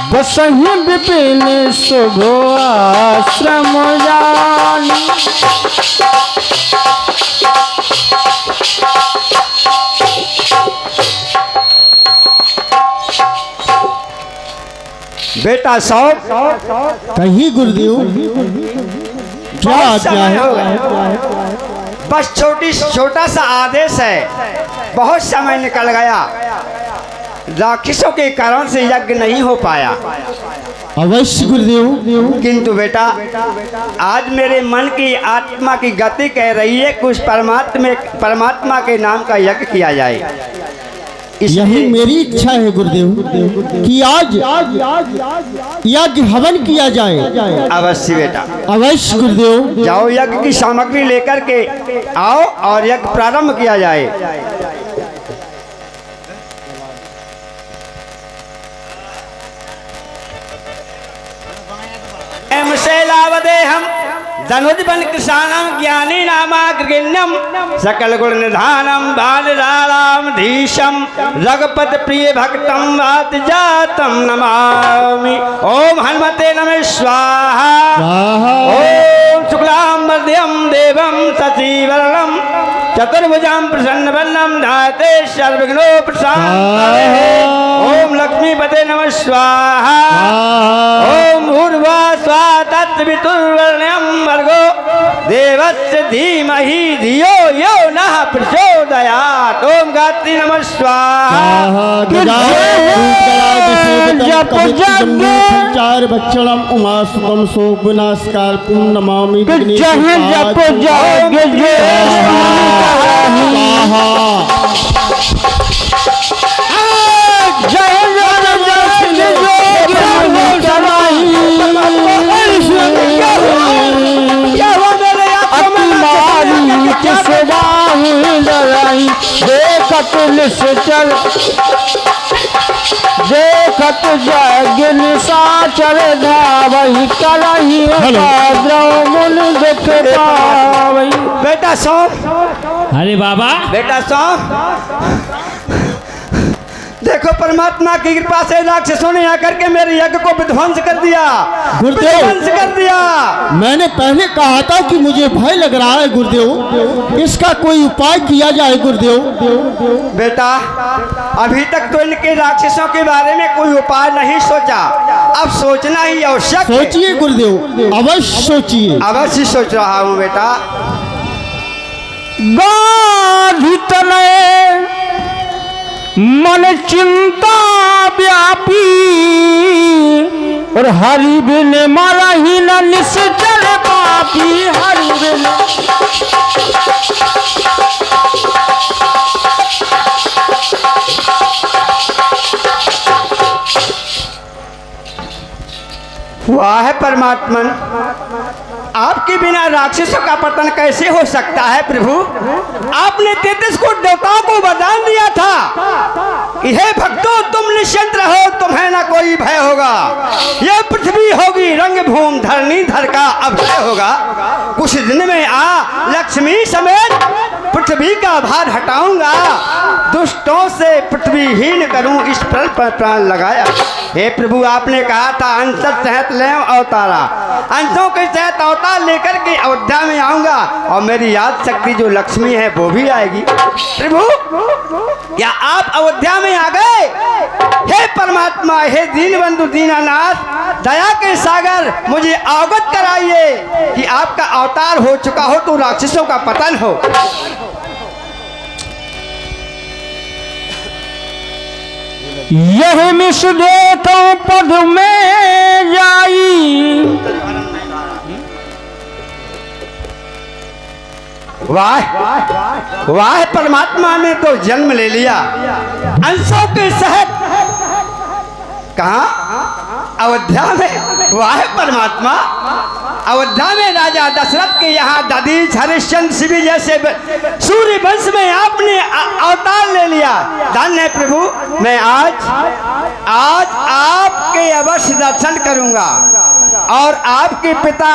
बसहि विपिन शुभो आश्रम जानी। बेटा सौंप कहीं गुरुदेव क्या आज्ञा है? बस छोटा सा आदेश है। बहुत समय निकल गया, राक्षसों के कारण से यज्ञ नहीं हो पाया। अवश्य गुरुदेव। किंतु बेटा आज मेरे मन की आत्मा की गति कह रही है कुछ परमात्मा के नाम का यज्ञ किया जाए। यही मेरी इच्छा है गुरुदेव कि आज यज्ञ हवन किया जाए। अवश्य बेटा, अवश्य गुरुदेव। जाओ यज्ञ की सामग्री लेकर के आओ और यज्ञ प्रारंभ किया जाए। शैलावदेहम धनुर्बन कृषाणम ज्ञानी नामाग्रगण्यम सकल गुण निधानम बालराम धीशम रघुपत प्रिय भक्तम वात जातम नमामि। ओम हनुमते नमः स्वाहा। ओम शुक्लाम वरदयम देवम शशिवर्णम चतुर्भुजां प्रसन्नवदनं ध्यायते सर्वविघ्नोपशान्तये। ओम लक्ष्मीपते नमः स्वाहा। ओम भूर्भुवः स्वः तत्सवितुर्वरेण्यं भर्गो देवस्य धीमहि धियो यो नः प्रचोदयात्। ओम गायत्री नमः स्वाहा। चार भक्षणम उमा सुखम शोक विनाशकाल पुण्य नमामि। देखत जगिन साचर धावहि करहि द्रौमुन दुख पावहि। बेटा सौ। अरे बाबा। बेटा सौ। देखो परमात्मा की कृपा से राक्षसों ने आकर के मेरे यज्ञ को विध्वंस कर दिया। विध्वंस कर दिया। मैंने पहले कहा था कि मुझे भय लग रहा है गुरुदेव, इसका कोई उपाय किया जाए गुरुदेव। बेटा अभी तक तो इनके राक्षसों के बारे में कोई उपाय नहीं सोचा, अब सोचना ही आवश्यक। सोचिए गुरुदेव, अवश्य सोचिए। अवश्य सोच रहा हूँ बेटा। मन चिंता व्यापी और हरि बिन मरहि न निश्चल पापी। हरि बिन वाह परमात्मन, आपके बिना राक्षसों का पतन कैसे हो सकता है प्रभु? आपने 33 कोटि देवताओं को वरदान दिया था कि हे भक्तों तुम निश्चिंत रहो, तुम्हें ना कोई भय होगा। यह पृथ्वी होगी रंग भूमि धरनी धर का अभय होगा। कुछ दिन में लक्ष्मी समेत पृथ्वी का भार हटाऊंगा, दुष्टों से पृथ्वी हीन करूं, इस पर प्राण लगाया। हे प्रभु आपने कहा था अंश सहित ले अवतारा, अंशों के सहित अवतार लेकर के अयोध्या में आऊंगा और मेरी याद शक्ति जो लक्ष्मी है वो भी आएगी। प्रभु क्या आप अयोध्या में आ गए? हे परमात्मा, हे दीनबंधु दीनानाथ, दया के सागर, मुझे अवगत कराइए कि आपका अवतार हो चुका हो तो राक्षसों का पतन हो। यह मिश देतो पद में जाई। वाह वाह, परमात्मा ने तो जन्म ले लिया अंशों के सहित। कहाँ? अयोध्या में। वाह परमात्मा, अयोध्या में राजा दशरथ के यहाँ दधीच हरिश्चंद्र शिवी जैसे सूर्य वंश में आपने अवतार ले लिया। धन्य है प्रभु, मैं आज आपके अवश्य दर्शन करूंगा। और आपके पिता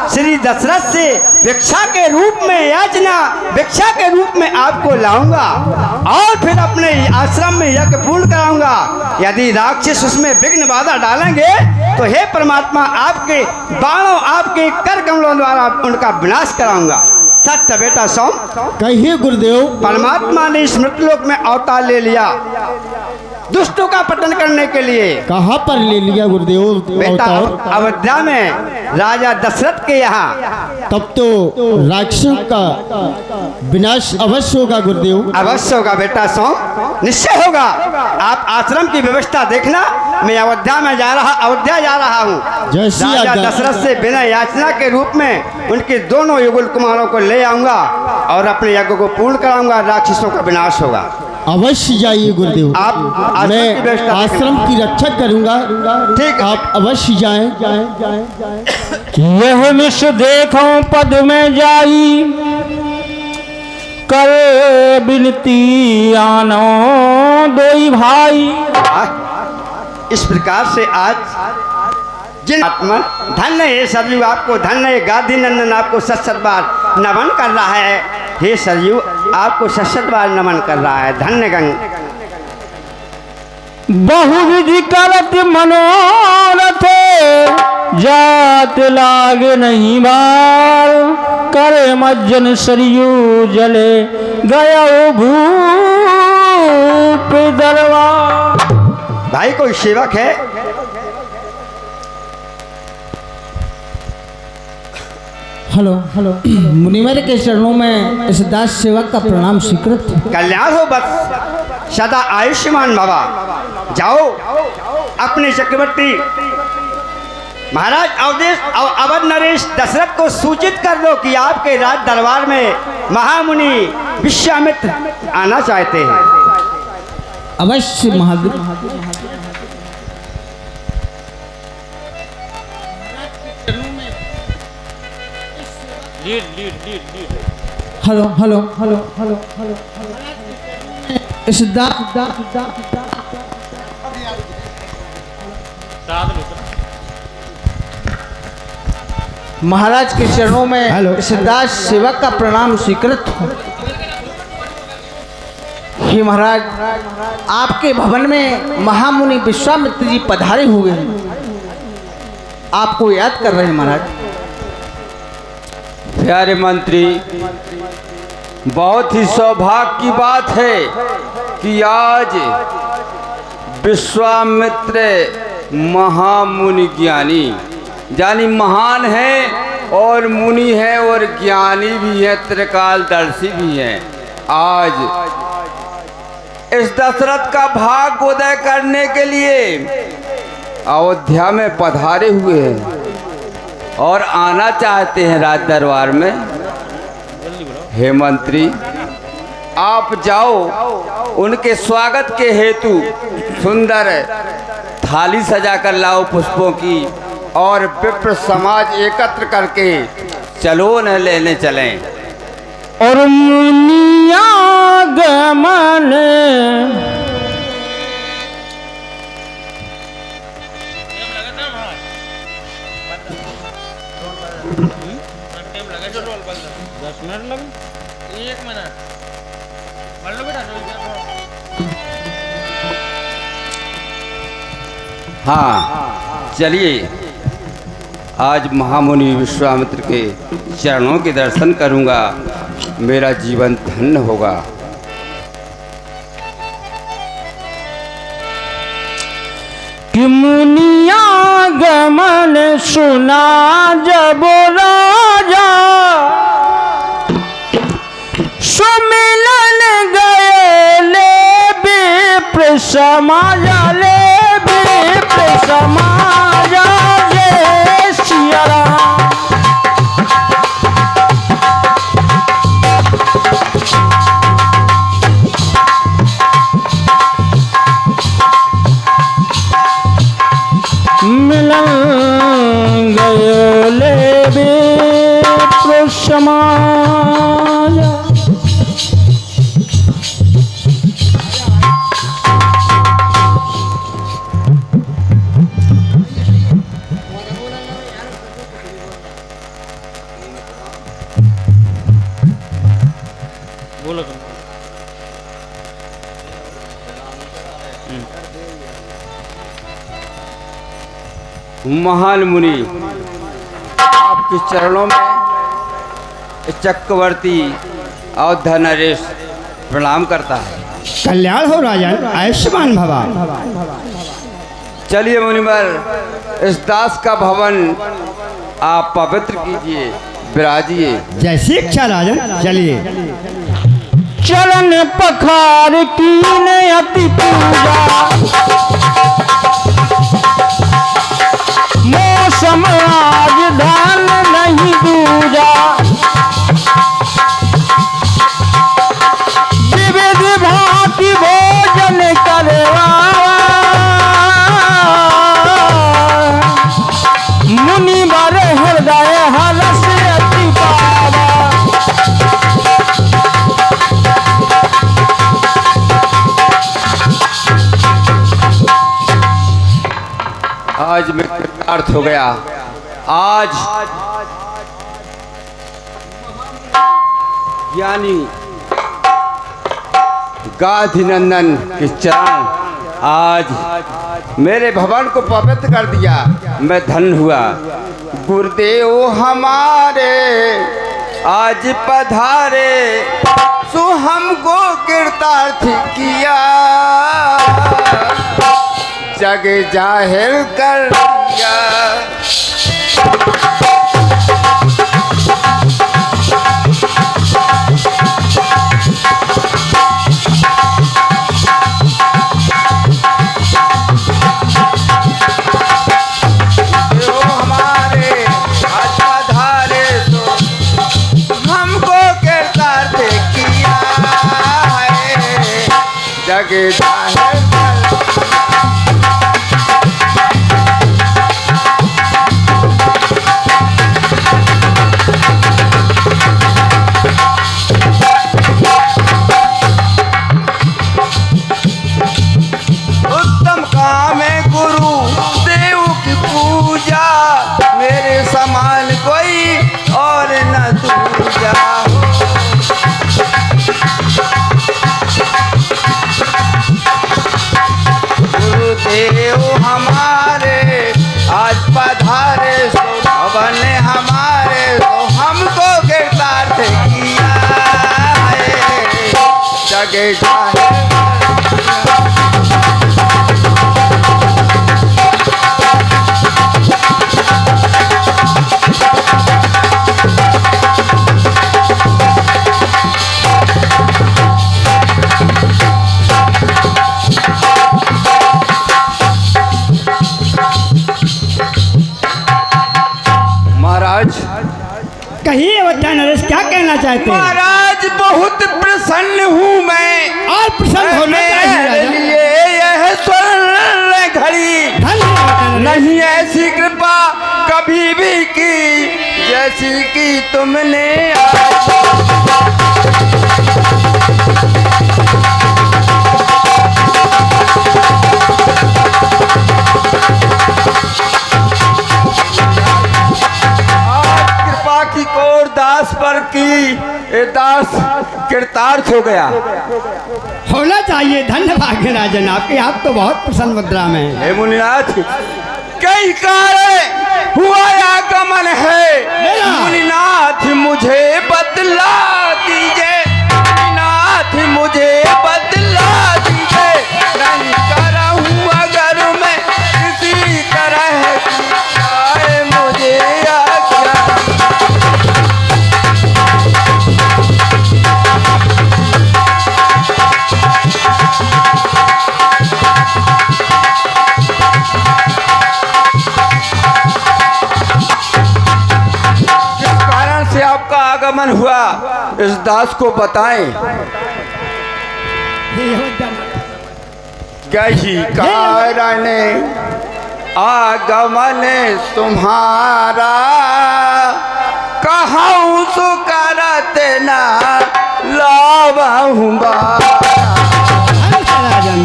श्री दशरथ से भिक्षा के रूप में याचना भिक्षा के रूप में आपको लाऊंगा और फिर अपने आश्रम में यज्ञ पूर्ण कराऊंगा। यदि राक्षस उसमें विघ्न बाधा डालेंगे तो हे परमात्मा आपके बाणों आपके कर कमलों द्वारा उनका विनाश कराऊंगा। सत्य बेटा सोम। कहिए गुरुदेव। परमात्मा ने इस मृतलोक में अवतार ले लिया दुष्टों का पतन करने के लिए। कहाँ पर ले लिया गुरुदेव बेटा अवतार? अयोध्या में राजा दशरथ के यहाँ। तब तो राक्षसों का विनाश अवश्य होगा गुरुदेव। अवश्य होगा बेटा सोम, निश्चय होगा। आप आश्रम की व्यवस्था देखना। मैं अयोध्या जा रहा हूँ। जैसी राजा आज्ञा। दशरथ से बिना याचना के रूप में उनके दोनों युगल कुमारों को ले आऊंगा और अपने यज्ञ को पूर्ण कराऊंगा। राक्षसों का विनाश होगा। अवश्य जाइए गुरुदेव। आप आश्रम की मैं व्यवस्था आश्रम की रक्षा करूंगा। ठीक है। आप अवश्य जाएं। यह मिश देखो पद में जाई कर बिनती आनो दोई भाई। इस प्रकार से आज जिन आत्मा धन्य है सरयू, आपको धन्य है। गादी नंदन आपको सत बार नमन कर रहा है। हे सरयू आपको सत बार नमन कर रहा है। धन्य गंग। बहुविधि करत मनोरथ जात लागे नहीं बार करे मज्जन सरयू जले गया भूप दरबार। भाई कोई सेवक है? हेलो हेलो मुनिवर के चरणों में इस दास सेवक का प्रणाम स्वीकृत। कल्याण हो बस सदा आयुष्मान बाबा। जाओ अपने चक्रवर्ती महाराज अवध नरेश दशरथ को सूचित कर दो कि आपके राज दरबार में महामुनि विश्वामित्र आना चाहते हैं। अवश्य Mahadev. Hello hello hello hello hello इस महाराज के चरणों में इस दास सेवक का प्रणाम स्वीकृत हो। हे महाराज, आपके भवन में महामुनि विश्वामित्र जी पधारे हुए हैं, आपको याद कर रहे हैं महाराज। प्यारे मंत्री, बहुत ही सौभाग्य की बात है कि आज विश्वामित्र महामुनि ज्ञानी यानी महान है और मुनि है और ज्ञानी भी है, त्रिकालदर्शी भी हैं। आज इस दशरथ का भाग्योदय करने के लिए अयोध्या में पधारे हुए हैं और आना चाहते हैं राज दरबार में। हे मंत्री, आप जाओ उनके स्वागत के हेतु सुंदर थाली सजा कर लाओ पुष्पों की और विप्र समाज एकत्र करके चलो न लेने चलें। और मुनिया गमन हाँ, चलिए आज महामुनि विश्वामित्र के चरणों के दर्शन करूंगा, मेरा जीवन धन्य होगा। कि मुनिया गमन सुना जब राजा सुमिलन गए ले विप्र समाजा ले विप्र समाजा जय सिया राम। मिलन गए ले विप्र समाजा। महान मुनि आपके चरणों में चक्रवर्ती और धनरेश प्रणाम करता है। कल्याण हो राजन, आयुष्मान भवा। चलिए मुनिवर, इस दास का भवन आप पवित्र कीजिए, विराजिए। जैसी इच्छा राजन, चलिए। चरण पखार कीन अति पूजा, मौसम आज धान नहीं दूजा। विविध भांति भोजन करवा, मुनि बर हृदय हलस अति पावा। आज मैं कृतार्थ हो गया। आज ज्ञानी गाधिनंदन के चरण आज मेरे भवन को पवित्र कर दिया। मैं धन्य हुआ। गुरुदेव हमारे आज पधारे, सो हमको कृतार्थ किया, जग जाहिर कर दिया। जो हमारे आज पधारे तो हमको कृतार्थ किया है, जग जाहिर कर उत्तम काम है गुरु देव की पूजा, मेरे समान कोई और न दूजा। गुरुदेव हमारे आज पधारे, सो भवन हमारे, तो हमको कृतार्थ किया है, जग जाहिर। महाराज, कहिए अवध्या नरेश, क्या कहना चाहते हैं? महाराज बहुत प्रसन्न हूँ मैं, और प्रसन्न होना चाहिए मेरे राजन। लिए यह स्वर्ण घड़ी, धन्यवाद नरेश। नहीं ऐसी कृपा कभी भी की जैसी की तुमने आज कृपा की कोर दास पर की। ये दास कृतार्थ हो गया। होना चाहिए। धन्यवाद राजन, आपके आप तो बहुत प्रसन्न मुद्रा में हैं। हे मुनिनाथ, कई कारण हुआ आगमन है, मेरा। मुनिनाथ मुझे बदला दीजिए, मुनिनाथ मुझे बदला दीजिए। नहीं करा हूँ अगर मैं किसी तरह की, आए मुझे आज्ञा। से आपका आगमन हुआ, इस दास को बताएं। कही कारण आगमन तुम्हारा, कहूँ सो करत ना लावूंगा। राजन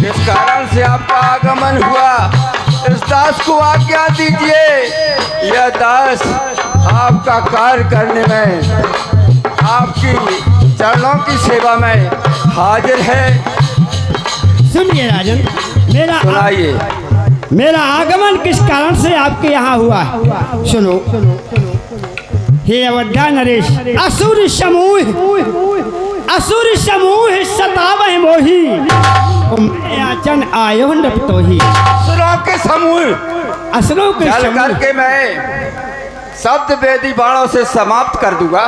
इस कारण से आपका आगमन हुआ, इस दास को आज्ञा दीजिए यह दास आपका कार्य करने में, आपकी चरणों की सेवा में हाजिर है। सुनिए राजन, सुनाइए। मेरा आगमन किस कारण से आपके यहाँ हुआ है? सुनो। हे अवध्या नरेश, असुर समूह सतावह मोही, याचन आयो नपतोही। असुरों के समूह असुरों के चल समूह करके मैं शब्द वेदी बाणों से समाप्त कर दूंगा।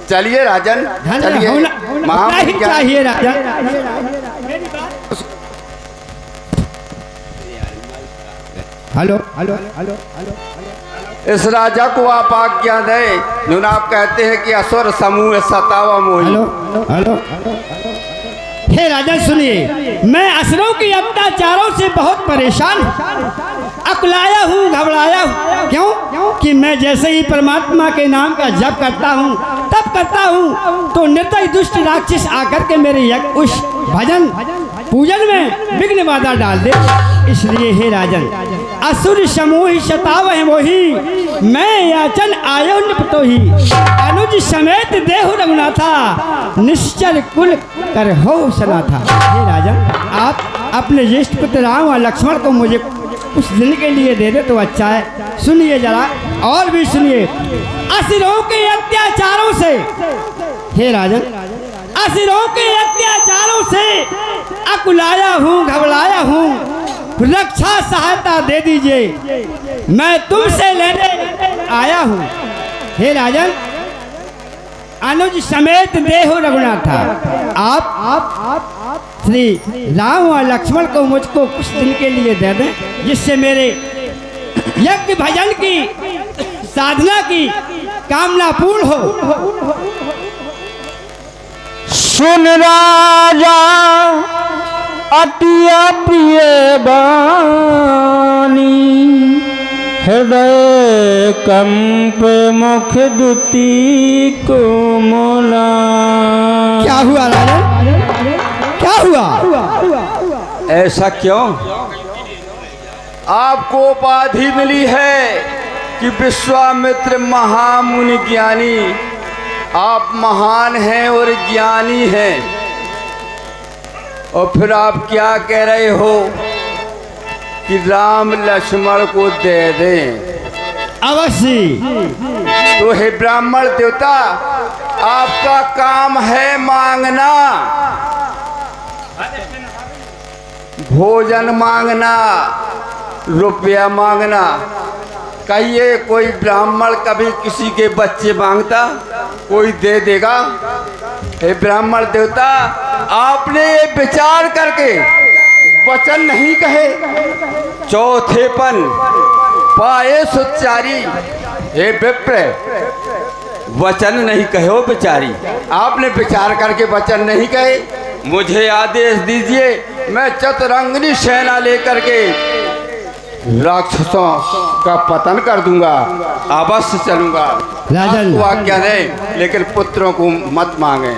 चलिए राजन, चलिए। होना ही चाहिए राजन। हेलो हेलो हेलो हेलो, इस राजा को आप आज्ञा दें, जो आप कहते हैं कि असुर समूह सतावा मोही। Hello hello. हे राजन सुनिए, मैं असुरों के अत्याचारों से बहुत परेशान हूँ, अकुलाया हूँ, घबराया हूँ। क्यों? कि मैं जैसे ही परमात्मा के नाम का जप करता हूँ, तब करता हूँ, तो निर्दय दुष्ट राक्षस आकर के मेरे यज्ञ उस भजन पूजन में विघ्न बाधा डाल दे। इसलिए हे राजन, असुर समूह सतावह मोही, मैं याचन आयो निपतोही। अनुज समेत देहु रघुनाथा, निश्चल कुल कर हो सनाथा। हे राजन, आप अपने ज्येष्ठ पुत्र राम और लक्ष्मण को मुझे कुछ दिन के लिए दे दे तो अच्छा है। सुनिए जरा, और भी सुनिए। असुरों के अत्याचारों से, हे राजन, असुरों के अत्याचारों से अकुलाया हूँ, घबराया हूँ, रक्षा सहायता दे दीजिए, मैं तुमसे लेने आया हूँ। हे राजन, अनुज समेत देहु रघुनाथा, आप श्री राम और लक्ष्मण को मुझको कुछ दिन के लिए दे दें, जिससे मेरे यज्ञ भजन की साधना की कामना पूर्ण हो। सुन राजा अति प्रिय बानी, हृदय कंप मुख दुती को मोला। क्या हुआ राजन, क्या हुआ? ऐसा क्यों? आपको उपाधि मिली है कि विश्वामित्र महामुनि ज्ञानी, आप महान हैं और ज्ञानी हैं, और फिर आप क्या कह रहे हो कि राम लक्ष्मण को दे दें? अवश्य। तो हे ब्राह्मण देवता, आपका काम है मांगना, भोजन मांगना, रुपया मांगना। कहिए, कोई ब्राह्मण कभी किसी के बच्चे मांगता? कोई दे देगा? हे ब्राह्मण देवता, आपने ये विचार करके वचन नहीं कहे, चौथेपन पाए सुचारी। हे विप्र, वचन नहीं कहे हो बिचारी, आपने विचार करके वचन नहीं कहे। मुझे आदेश दीजिए, मैं चतुरंगिनी सेना लेकर के राक्षसों का पतन कर दूंगा, अवश्य चलूंगा। राजन, आपको आज्ञा दें, लेकिन पुत्रों को मत मांगे।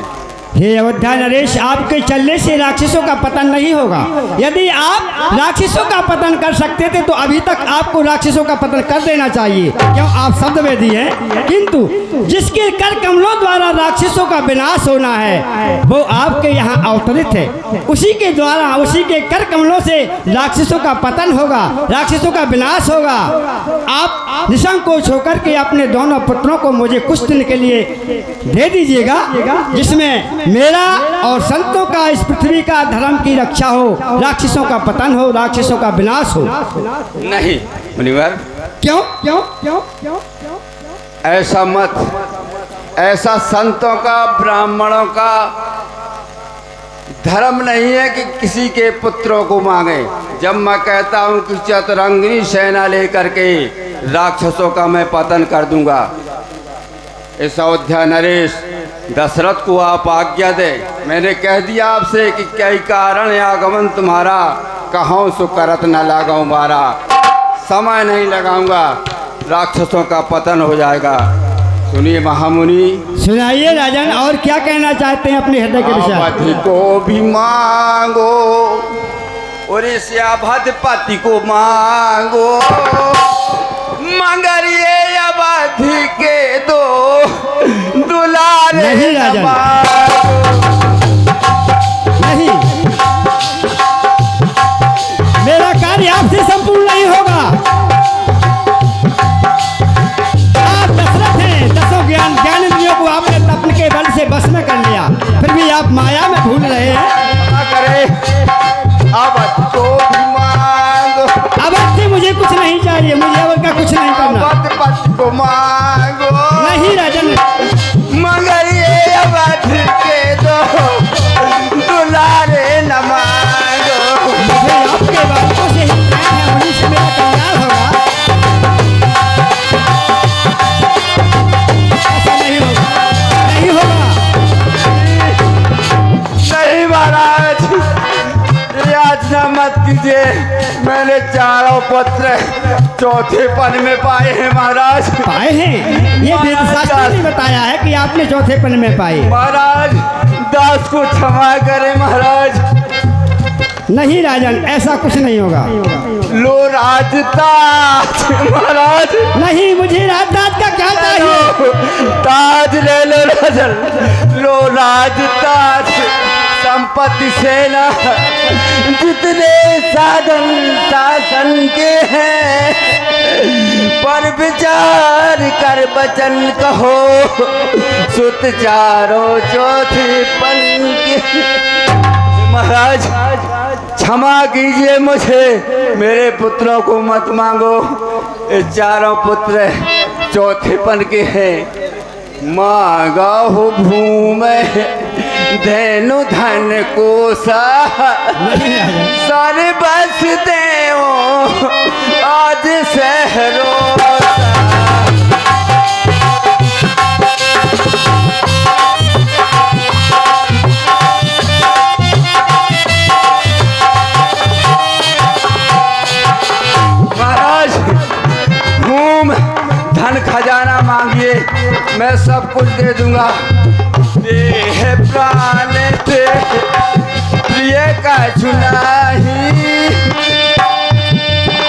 हे अयोध्या नरेश, आपके चलने से राक्षसों का पतन नहीं होगा। यदि आप राक्षसों का पतन कर सकते थे तो अभी तक आपको राक्षसों का पतन कर देना चाहिए, क्यों? आप शब्दवेदी हैं। किंतु जिसके कर कमलों द्वारा राक्षसों का विनाश होना है, वो आपके यहाँ अवतरित है। उसी के द्वारा, उसी के कर कमलों से राक्षसों का पतन होगा, राक्षसों का विनाश होगा। आप निसंकोच होकर के अपने दोनों पुत्रों को मुझे कुछ दिन के लिए दे दीजिएगा, जिसमें मेरा और संतों का, इस पृथ्वी का, धर्म की रक्षा हो, राक्षसों का पतन हो, राक्षसों का विनाश हो। नहीं मुनिवर, क्यों क्यों क्यों क्यों? ऐसा मत। ऐसा संतों का, ब्राह्मणों का धर्म नहीं है कि किसी के पुत्रों को मांगे। जब मैं कहता हूं कि चतुरंगिनी सेना लेकर के राक्षसों का मैं पतन कर दूंगा। इस अयोध्या नरेश, दशरथ को आप आज्ञा दे। मैंने कह दिया आपसे कि कई कारण आगमन तुम्हारा, कहूँ सो करत न लगाऊं मारा। समय नहीं लगाऊंगा, राक्षसों का पतन हो जाएगा। सुनिए महामुनि, सुनाइए राजन, और क्या कहना चाहते हैं अपने हृदय के विषय? अवधि को भी मांगो और इस अवध पति को मांगो, नहीं राजन। नहीं, मेरा कार्य आपसे संपूर्ण नहीं होगा। आप दशरथ हैं, दसों ज्ञानेंद्रियों को आपने अपने के बल से बस में कर लिया, फिर भी आप माया में भूल रहे हैं। क्या करे, अब तो भी मांगो, अब आपसे मुझे कुछ नहीं चाहिए, मुझे और का कुछ नहीं करना। पत को मांगो, नहीं राजन, मगर ये अवध के दो दुलारे न मांगो। मुझे आपके बातों से ही प्रेम है, उन्हीं से मेरा कल्याण होगा। ऐसा नहीं होगा, नहीं होगा। नहीं महाराज, याचना मत कीजिए। मैंने चारों पत्र चौथे पन में पाए हैं महाराज। पाए हैं, ये वेदशास्त्र ने बताया है कि आपने चौथे पन में पाए। महाराज, दास को क्षमा करें महाराज। नहीं राजन, ऐसा कुछ नहीं होगा। लो राजताज महाराज, नहीं, मुझे राजदास का क्या चाहिए। ताज ले लो राजन, लो राजताज। संपत्ति सेना जितने साधन शासन के हैं, पर विचार कर वचन कहो, सुत चारों चौथे पन के। महाराज क्षमा कीजिए मुझे, मेरे पुत्रों को मत मांगो। ये चारों पुत्र चौथे पन के हैं। मांगा हो भूमि धनु धन को सारे बस देओ आज शहरों। महाराज, भूमि धन खजाना मांगिए, मैं सब कुछ दे दूंगा। देह प्राण ते प्रिय का चुनाही,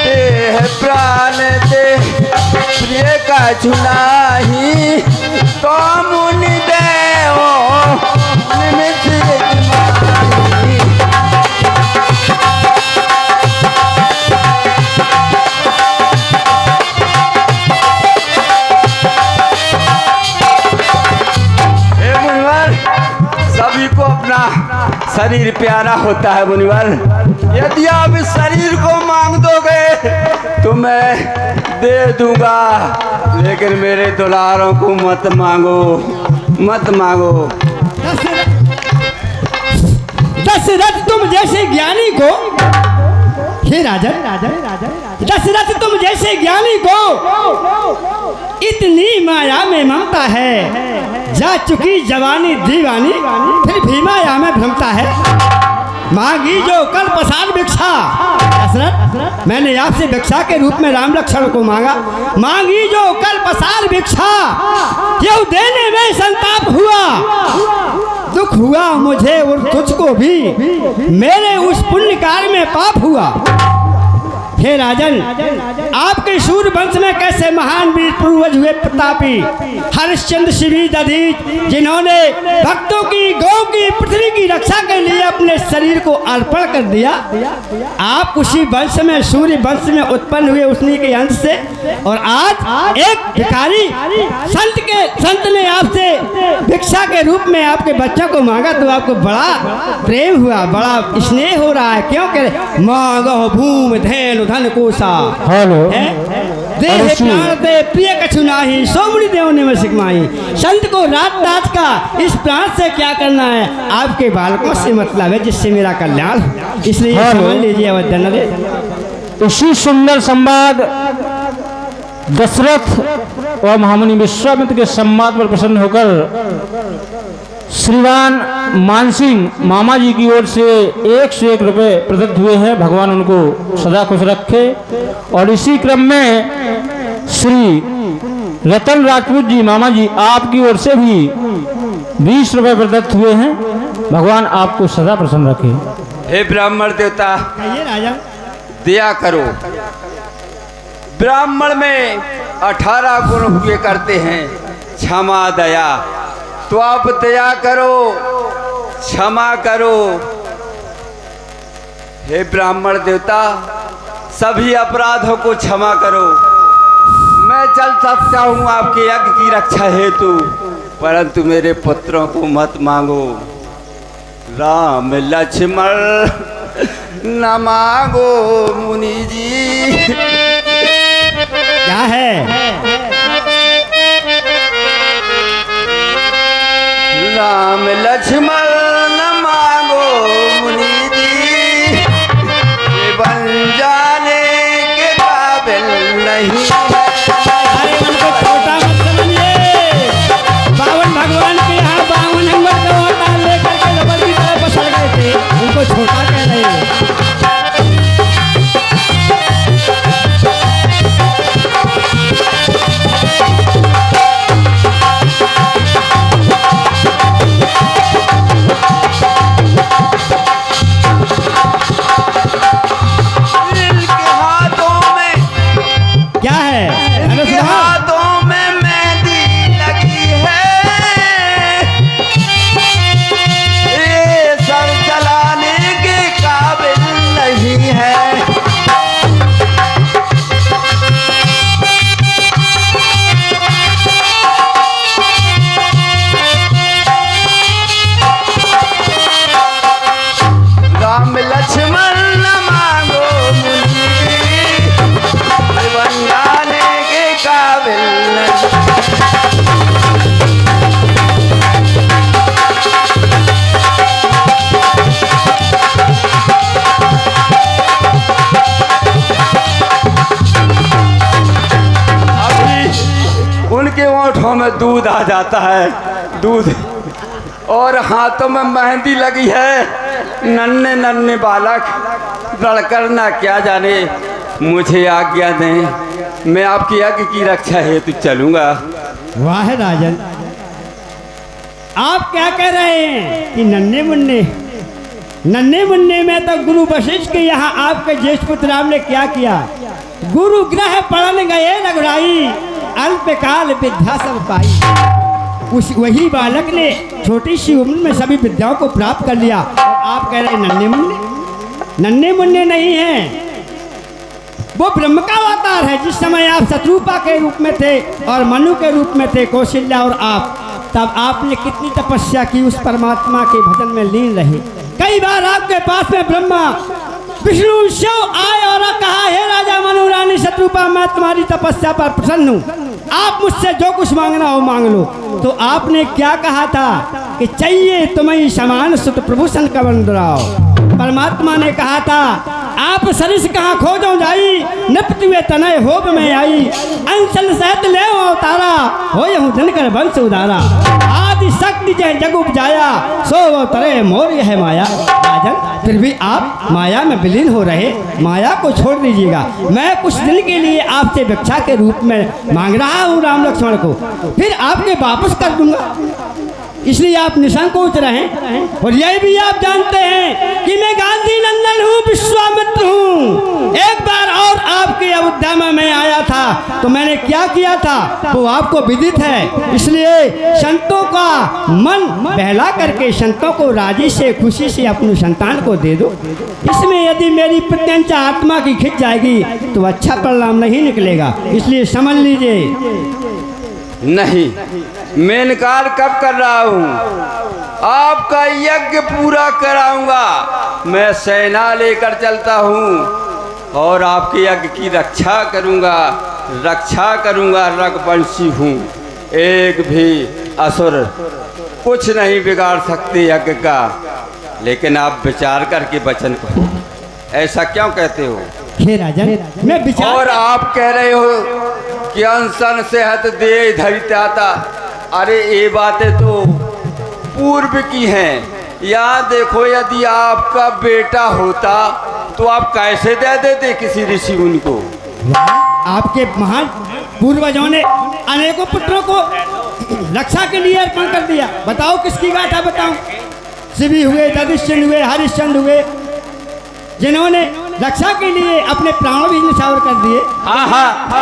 देह प्राण ते प्रिय का चुनाही, तो मुनि देओ निमित्त माही। सभी को अपना शरीर प्यारा होता है मुनिवर। यदि आप इस शरीर को मांग दोगे तो मैं दे दूंगा, लेकिन मेरे दुलारों को मत मांगो, मत मांगो। दशरथ तुम जैसे ज्ञानी को, हे राजन, दशरथ तुम जैसे ज्ञानी को इतनी माया में ममता है, जा चुकी जवानी दीवानी, फिर भी माया में भ्रमता है। मांगी जो कल पसार भिक्षा, दशरथ मैंने आपसे भिक्षा के रूप में राम लक्ष्मण को मांगा। मांगी जो कल पसार भिक्षा, ये देने में संताप हुआ, दुख हुआ मुझे और तुझको भी, मेरे उस पुण्य कार्य में पाप हुआ। हे राजन, आपके सूर्य वंश में कैसे महान वीर पूर्वज हुए प्रतापी हरिश्चंद्र शिवी दधीच, जिन्होंने भक्तों की, गौ की, पृथ्वी की रक्षा के लिए अपने शरीर को अर्पण कर दिया। आप उसी वंश में, सूर्य वंश में उत्पन्न हुए, उसी के अंश से। और आज एक भिखारी संत ने आपसे भिक्षा के रूप में आपके बच्चों को मांगा, तो आपको बड़ा प्रेम हुआ, बड़ा स्नेह हो रहा है। क्यों कह रहे, मांगो भूमि धैनु धन कोसा, हेलो देह प्राण दे प्रिय कछु नाही, सोमनी देव ने में सिकमाई। संत को रात रात का इस प्राण से क्या करना है, आपके बालकों से मतलब है, जिससे मेरा कल्याण हो। इसलिए समझ लीजिए अवधन दे। इसी सुंदर संवाद दशरथ और महामुनि विश्वामित्र के संवाद पर प्रसन्न होकर श्रीमान मानसिंह मामा जी की ओर से 101 रुपये प्रदत्त हुए हैं। भगवान उनको सदा खुश रखे। और इसी क्रम में श्री रतन राजपूत जी मामा जी आपकी ओर से भी 20 रुपये प्रदत्त हुए हैं। भगवान आपको सदा प्रसन्न रखे। हे ब्राह्मण देवता, कहिए राजा। दया करो। ब्राह्मण में 18 गुण हुए करते हैं, क्षमा, दया, तो आप दया करो, क्षमा करो। हे ब्राह्मण देवता, सभी अपराधों को क्षमा करो। मैं चल सकता हूँ आपके यज्ञ की रक्षा हेतु, परंतु मेरे पुत्रों को मत मांगो। राम लक्ष्मण न मांगो मुनि जी। क्या है? राम लक्ष्मण न मांगो मुनि जी, ये बन जाने के काबिल नहीं। अरे उनको छोटा मत समझिए। बावन भगवान के यहाँ 52 नंबर का अवतार लेकर के रबड़ की तरह पसर गए थे, उनको छोटा कह रहे हैं। क्या है? अरे सुना। हाथों में मेहंदी लगी है, ये सर चलाने के काबिल नहीं है। राम लक्ष्मण न मांगो मुनि, बन जाने के काबिल नहीं। अभी उनके ओंठों में दूध आ जाता है, दूध, और हाथों में मेहंदी लगी है। नन्हे नन्हे बालक लड़कर ना क्या जाने। मुझे आज्ञा दें, मैं आपकी यज्ञ की रक्षा हेतु चलूंगा। वाह राजन, आप क्या कह रहे हैं कि नन्हे मुन्ने में तो गुरु वशिष्ठ के यहाँ आपके ज्येष्ठ पुत्र राम ने क्या किया? गुरु ग्रह पढ़न गए रघुराई, अल्पकाल विद्या सब पाई। वही बालक ने छोटी सी उम्र में सभी विद्याओं को प्राप्त कर लिया। आप कह रहे हैं नन्हे मुन्ने नहीं हैं। वो ब्रह्म का अवतार है। जिस समय आप शत्रुपा के रूप में थे और मनु के रूप में थे, कौशल्या और आप, तब आपने कितनी तपस्या की, उस परमात्मा के भजन में लीन रहे। कई बार आपके पास में ब्रह्मा विष्णु शिव आए और कहा, हे राजा मनु रानी शत्रुपा, मैं तुम्हारी तपस्या पर प्रसन्न हूँ, आप मुझसे जो कुछ मांगना हो मांग लो। तो आपने क्या कहा था कि चाहिए तुम्हें समान सुत प्रभु सन का वंदराओ। परमात्मा ने कहा था, आप सरिस कहाँ खोजो जाई, निपट हुए तनय होब में आई, अंचल सहित ले अवतारा, हो यहूँ दिनकर वंश उदारा। आदि शक्ति जय जग उपजाया, सो अवतरे मोर यह माया। राजन, फिर भी आप माया में विलीन हो रहे, माया को छोड़ दीजिएगा। मैं कुछ दिन के लिए आपसे भिक्षा के रूप में मांग रहा हूँ राम लक्ष्मण को, फिर आपके वापस कर दूंगा। इसलिए आप निसंकोच रहें। और यह भी आप जानते हैं कि मैं गांधी नंदन हूँ, विश्वामित्र हूँ। एक बार और आपके अयोध्या में मैं आया था तो मैंने क्या किया था वो आपको विदित है। इसलिए संतों का मन बहला करके संतों को राजी से, खुशी से अपनी संतान को दे दो। इसमें यदि मेरी प्रत्यंचा आत्मा की खिंच जाएगी तो अच्छा परिणाम नहीं निकलेगा। इसलिए समझ लीजिए। नहीं, मैं इनकार कब कर रहा हूँ? आपका यज्ञ पूरा कराऊंगा। मैं सेना लेकर चलता हूँ और आपके यज्ञ की रक्षा करूंगा। रघुवंशी हूँ, एक भी असुर कुछ नहीं बिगाड़ सकते यज्ञ का। लेकिन आप विचार करके वचन कहो, ऐसा क्यों कहते हो? हे राजन, मैं विचार। और आप कह रहे हो कि अनशन सेहत दे धरित्याता। अरे ये बातें तो पूर्व की हैं। यहाँ देखो, यदि आपका बेटा होता तो आप कैसे दे देते किसी ऋषि मुनि को? आपके महान पूर्वजों ने अनेकों पुत्रों को रक्षा के लिए अर्पण कर दिया। बताओ किसकी गाथा बताऊं? शिवी हुए, दधिश्चंद्र हुए, हरिश्चंद्र हुए, जिन्होंने रक्षा के लिए अपने प्राणों भी निछावर कर दिए। हाँ हाँ,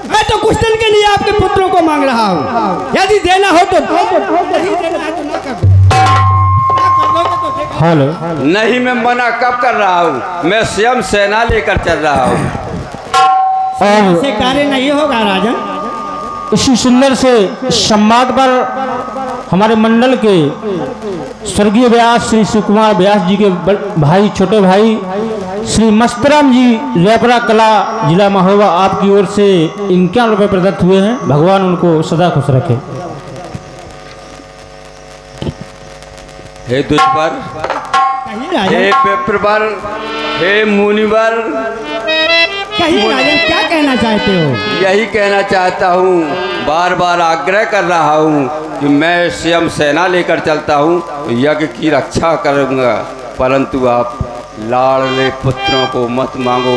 मैं तो कुछ दिन के लिए आपके पुत्रों को मांग रहा हूँ। यदि देना हो तो दो, नहीं देना है तो ना कर दो। हेलो। नहीं, मैं मना कब कर रहा हूँ? मैं स्वयं सेना लेकर चल रहा हूँ। और ऐसे कार्य नहीं होगा राजन। इसी सुंदर से संवाद पर हमारे मंडल के स्वर्गीय व्यास श्री सुकुमार व्यास जी के भाई, छोटे भाई श्री मस्तराम जी, रेपरा कला, जिला महोबा, आपकी ओर से 51 रुपये प्रदत्त हुए हैं। भगवान उनको सदा खुश रखे। हे दुष्पर, कहीं हे राजन, पेपरवर, हे मुनिवर, कहीं राजन, क्या कहना चाहते हो? यही कहना चाहता हूँ, बार बार आग्रह कर रहा हूँ कि मैं स्वयं सेना लेकर चलता हूँ, यज्ञ की रक्षा करूँगा, परंतु आप लाड़ले पुत्रों को मत मांगो।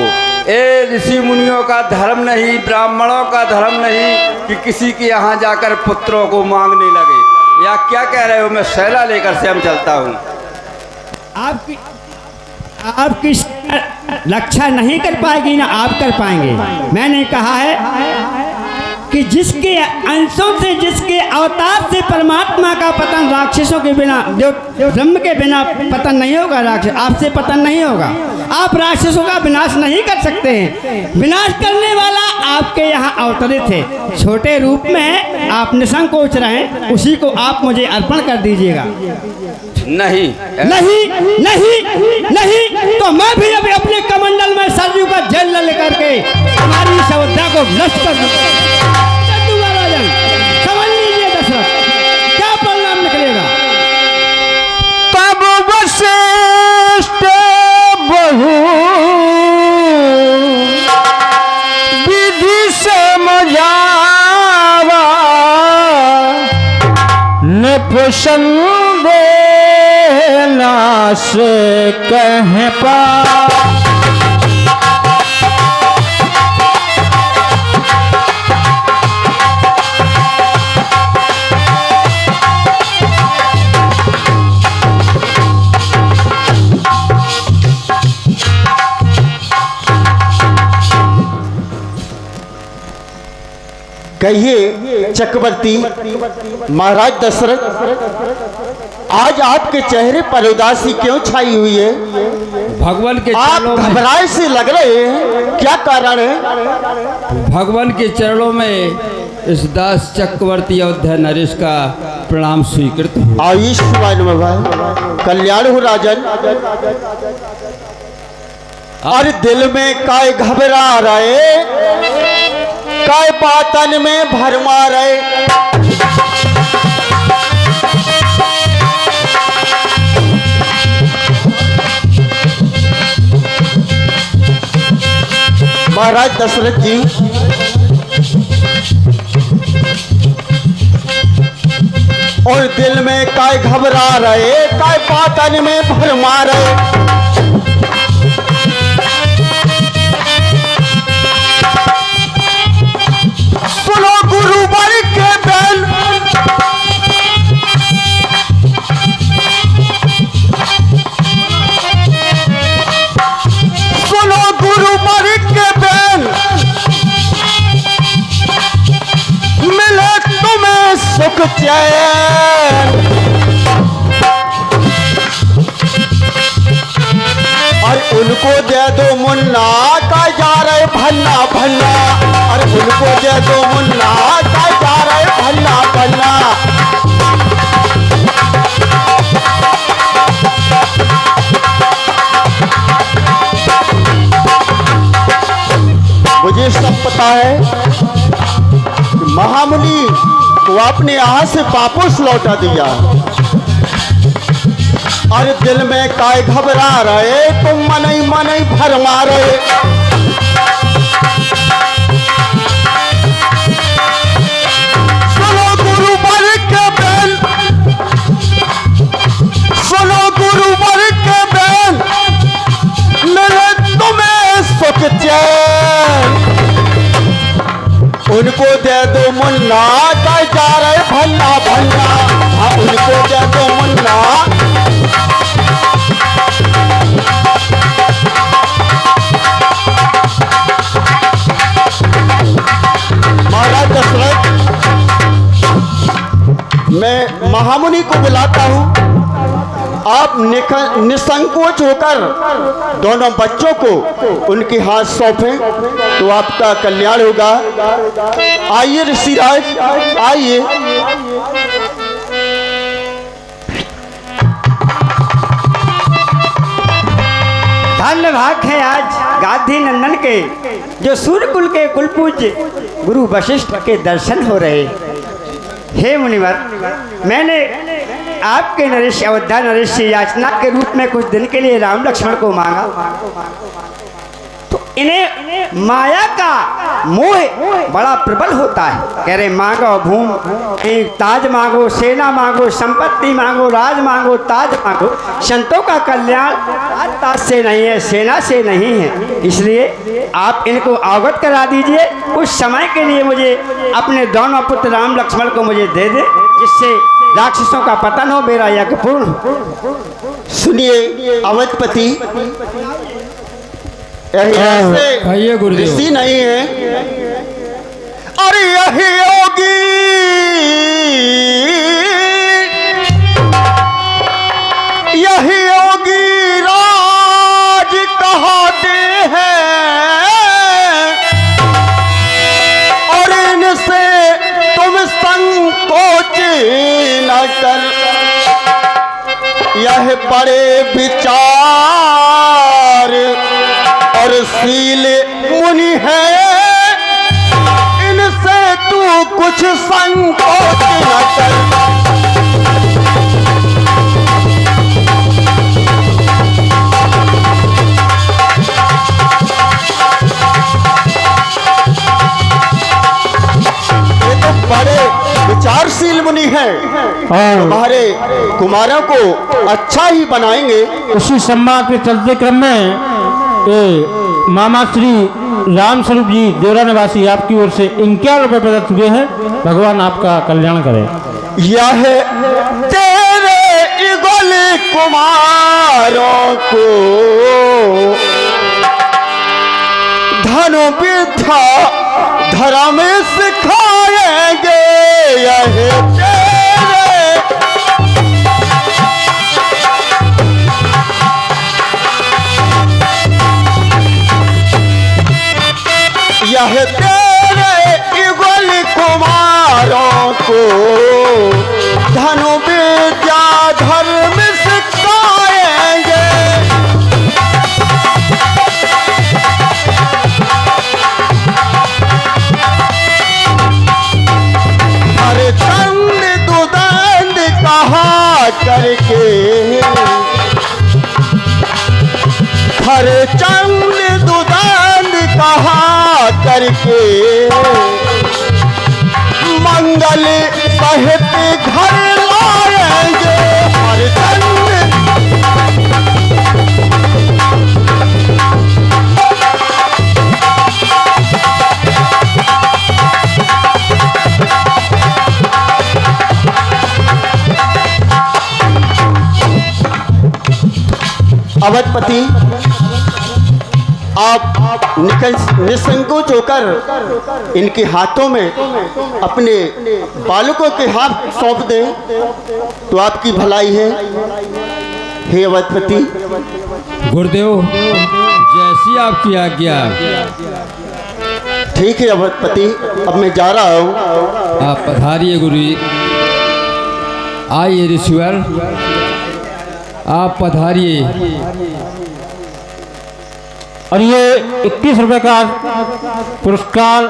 ए ऋषि मुनियों का धर्म नहीं, ब्राह्मणों का धर्म नहीं कि किसी के यहाँ जाकर पुत्रों को मांगने लगे। या क्या कह रहे हो? मैं सेना लेकर स्वयं चलता हूँ। आपकी रक्षा नहीं कर पाएगी ना आप कर पाएंगे। मैंने कहा है कि जिसके अंशों से, जिसके अवतार से परमात्मा का पतन राक्षसों के बिना, जो ब्रह्म के बिना पतन नहीं होगा, राक्षस आपसे पतन नहीं होगा। आप राक्षसों का विनाश नहीं कर सकते हैं। विनाश करने वाला आपके यहाँ अवतरित है, छोटे रूप में है, आप निसंकोच रहें, उसी को आप मुझे अर्पण कर दीजिएगा। नहीं नहीं नहीं नहीं, तो मैं भी अभी अपने कमंडल में सरजू का जेल लेकर के हमारी सवद्धा को नष्ट कर दूंगा। राजन, समझ लीजिए दशरथ, क्या परिणाम निकलेगा। तब वशिष्ठ बहु विधि से मुझावा निपुषंदे नाश कह पा। कहिए चक्रवर्ती महाराज दशरथ, आज आपके चेहरे पर उदासी क्यों छाई हुई है? भगवान के आप चरणों में, घबराए से लग रहे हैं, क्या कारण है? भगवान के चरणों में इस दास चक्रवर्ती अयोध्या नरेश का प्रणाम स्वीकृत हो। आयुष भाई, कल्याण हो राजन। और दिल में काय घबरा रहे, काय पातन में भरमा रहे। महाराज दशरथ जी, और दिल में काय घबरा रहे, काय पातन में भरमा रहे। सुनो गुरुवर के बैल, सुनो गुरुवर के बैल, मिले तुम्हें सुख चैन। और उनको दे दो मुन्ना का जा रहे भन्ना भन्ना, और उनको दे दो मुन्ना का जा रहे भन्ना भन्ना। मुझे सब पता है कि महामुनि को आपने यहाँ से वापस लौटा दिया, और दिल में काय घबरा रहे, तुम मन ही भरमा रहे। सुनो गुरुवर के बैल, सुनो गुरुवर के बैल, मिले तुम्हें सुख चैन। उनको दे दो मुन्ना का जा रहे भन्ना भन्ना, हाँ उनको दे दो मुन्ना। महाराज दशरथ, मैं महामुनि को बुलाता हूँ। आप निसंकोच होकर दोनों बच्चों को उनके हाथ सौंपें तो आपका कल्याण होगा। आइए ऋषिराज, आइए। धन्य भाग है आज गांधी नंदन के जो सूर्यकुल के कुलपूज्य गुरु वशिष्ठ के दर्शन हो रहे। हे मुनिवर, मैंने आपके नरेश अयोध्या नरेश से याचना के रूप में कुछ दिन के लिए राम लक्ष्मण को मांगा, तो इन्हें माया का मोह बड़ा प्रबल होता है। कह रहे मांगो भूम, एक ताज मांगो, सेना मांगो, संपत्ति मांगो, राज मांगो, ताज मांगो। संतों का कल्याण ताज से नहीं है, सेना से नहीं है। इसलिए आप इनको अवगत करा दीजिए। कुछ समय के लिए मुझे अपने दोनों पुत्र राम लक्ष्मण को मुझे दे दे, जिससे राक्षसों का पतन हो, मेरा यज्ञ पूर्ण। सुनिए अवधपति, कहिए गुरुदेव। ऋषि नहीं है, अरे यही योगी, यही योगी राज कहते हैं, और इनसे तुम संकोच न कर। यह बड़े विचार और शील मुनि है, इनसे तू कुछ संकोच न कर। ये तो बड़े विचारशील मुनि हैं, और हमारे कुमारों को अच्छा ही बनाएंगे। उसी संवाद के चलते क्रम में ये मामा श्री राम स्वरूप जी देवरा निवासी आपकी ओर से 51 रुपये प्रदत्त हुए हैं। भगवान आपका कल्याण करे। यह तेरे इगल कुमारों को धनु विद्या धर्म सिखाएंगे। यह तेरे यह तेरे इगल कुमारों को धनु विद्या धर्म सिखाएंगे। हर चंद दुदंड कहा करके, हर चंद दुदंड कहा करके, मंगल सहित घर लाएंगे। हर चंद अवधपति, आप निसंकोच होकर इनके हाथों में अपने बालकों के हाथ सौंप दें तो आपकी भलाई है। हे अवधपति। गुरुदेव, जैसी आपकी आज्ञा। ठीक है अवधपति, अब मैं जा रहा हूँ। आप पधारिए गुरु जी। आइए ऋषिवर, आप पधारिए। और ये 21 रुपये का पुरस्कार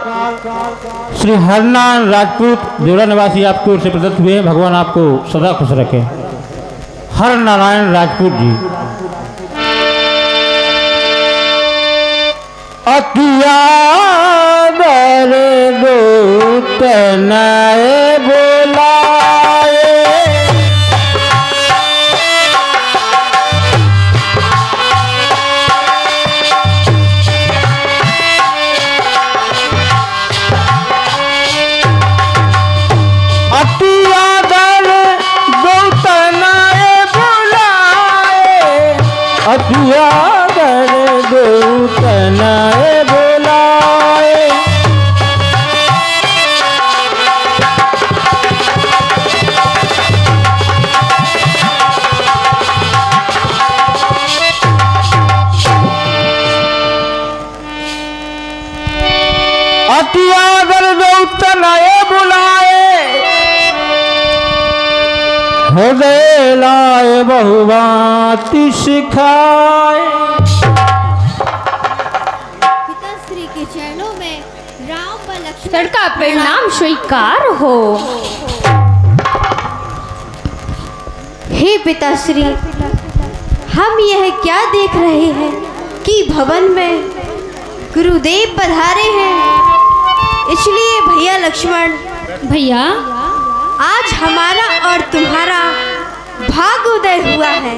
श्री हरनारायण राजपूत देवरा निवासी आपकी ओर से प्रदत्त हुए हैं। भगवान आपको सदा खुश रखें। हरनारायण राजपूत जी। अकिया दर दूत नए बोलाए, अतियागर दूत नए बुलाए। अतिया अगर जो तनाए बुलाए हृदय लाए बहुबाती सिखाए। पिताश्री के चरणों में राम व लक्ष्मण का प्रणाम स्वीकार हो। हे पिताश्री, हम यह क्या देख रहे हैं कि भवन में गुरुदेव पधारे हैं, इसलिए भैया लक्ष्मण, भैया आज हमारा और तुम्हारा भाग्योदय हुआ है।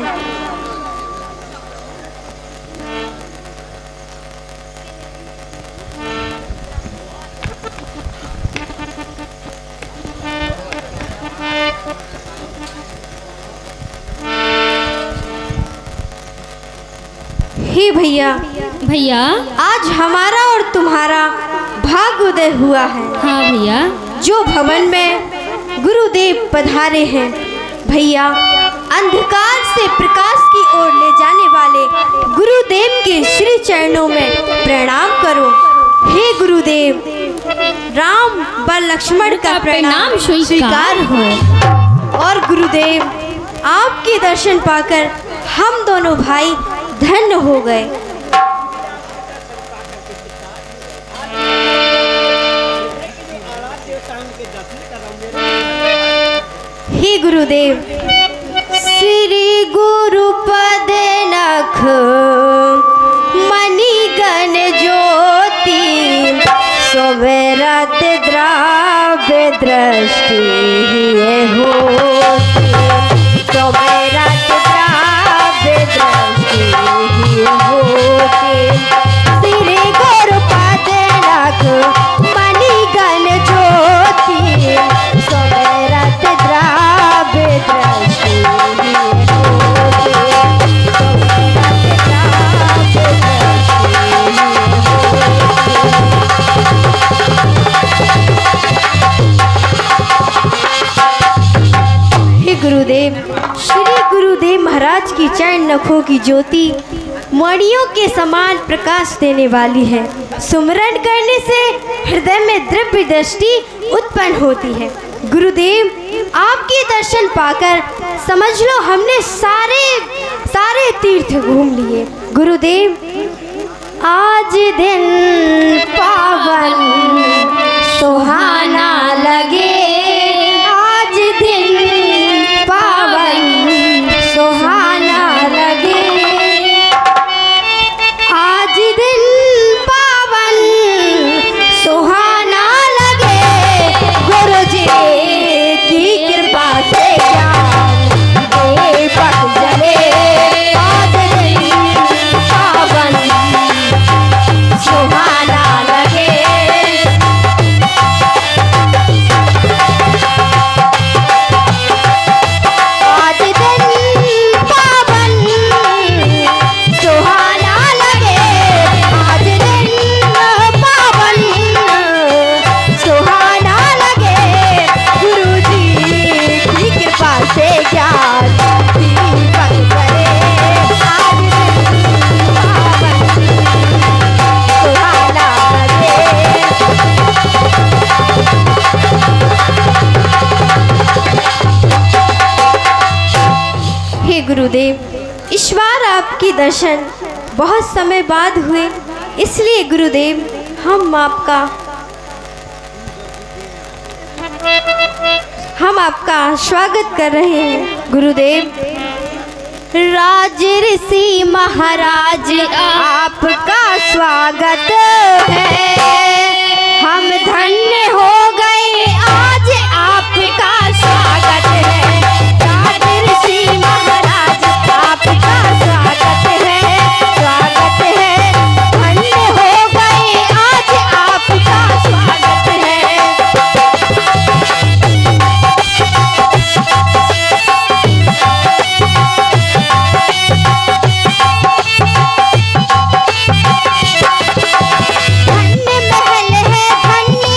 हे भैया, भैया आज हमारा और तुम्हारा भाग्योदय हुआ है। हाँ भैया, जो भवन में गुरुदेव पधारे हैं। भैया, अंधकार से प्रकाश की ओर ले जाने वाले गुरुदेव के श्री चरणों में प्रणाम करो। हे गुरुदेव, राम व लक्ष्मण का प्रणाम स्वीकार हो। और गुरुदेव, आपके दर्शन पाकर हम दोनों भाई धन्य हो गए। हे गुरुदेव, श्री गुरुपद नख मणिगण ज्योति सोवेरत द्राव्य दृष्टि होती। सोवेरत द्राव्य दृष्टि होती। श्री गुरुपद नख मणिगण ज्योति सोवेरत द्राव्य दृष्टि होती। हे गुरुदेव, श्री गुरुदेव महाराज की चरण नखों की ज्योति मणियों के समान प्रकाश देने वाली है। सुमरन करने से हृदय में द्रव्य दृष्टि उत्पन्न होती है। गुरुदेव, आपके दर्शन पाकर समझ लो हमने सारे तीर्थ घूम लिए। गुरुदेव, आज दिन पावन सुहाना लगे। आज दिन पावन सुहाना लगे। आज दिन पावन सुहाना लगे। गुरु जी की कृपा से ज्ञान दीपक जले। आज दिन पावन सुहाना लगे। आज दिन पावन सुहाना लगे। आज दिन पावन सुहाना लगे। गुरु जी की कृपा से ज्ञान दीपक जले। आज दिन पावन सुहाना लगे। हे गुरुदेव, इस बार आपके दर्शन बहुत समय बाद हुए, इसलिए गुरुदेव हम आपका स्वागत कर रहे हैं। गुरुदेव, राज ऋषि महाराज आपका स्वागत है। हम धन्य हो गए, आज आपका स्वागत है। राज ऋषि महाराज आपका स्वागत है। स्वागत है, धन्य हो गए, आज आपका स्वागत है। धन्य महल है, धन्य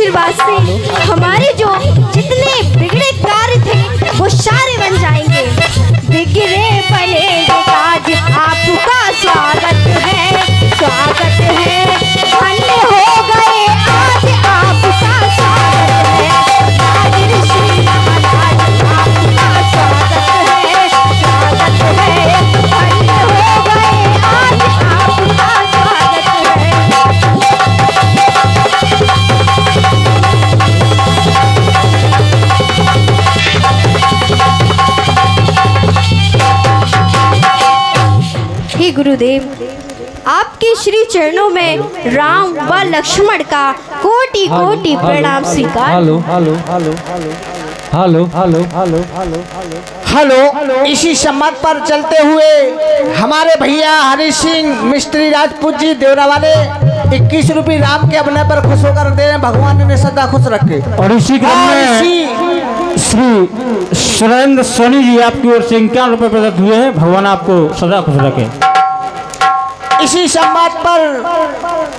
आशीर्वाद से हमारे जो जितने बिगड़े कार्य थे वो सारे बन जाएंगे। बिगड़े भले आज आपका स्वागत है, स्वागत है। धन्य हो गए आज आपका स्वागत है। आज ऋषि महाराज आपका स्वागत है, स्वागत है। धन्य हो गए आज आपका स्वागत है। हे गुरुदेव, आपके श्री चरणों में राम व लक्ष्मण का कोटि कोटि प्रणाम स्वीकार। Hello hello hello hello hello hello hello hello. इसी सम्मत पर चलते हुए हमारे भैया हरि सिंह मिस्त्री राजपूत जी देवरा वाले 21 रुपये राम के अभिनय पर खुश होकर दे रहे हैं। भगवान ने सदा खुश रखे। और इसी क्रम में श्री सुरेंद्र सोनी जी आपकी ओर से 51 रुपये प्रदत्त हुए हैं। भगवान आपको सदा खुश रखे। इसी संवाद पर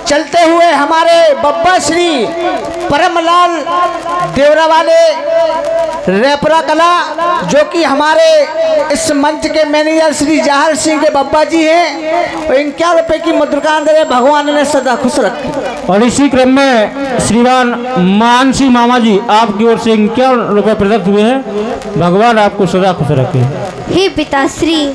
चलते हुए हमारे बब्बा श्री परमलाल देवरा वाले रेपरा कला, जो कि हमारे इस मंच के मैनेजर श्री जहार सिंह के बब्बा जी हैं, और 51 रुपये की मुद्रिकान दे रहे। भगवान ने सदा खुश रखे। और इसी क्रम में श्रीमान मानसी मामा जी आपकी ओर से 51 रुपये प्रदत्त हुए हैं। भगवान आपको सदा खुश रखे। हे पिताश्री,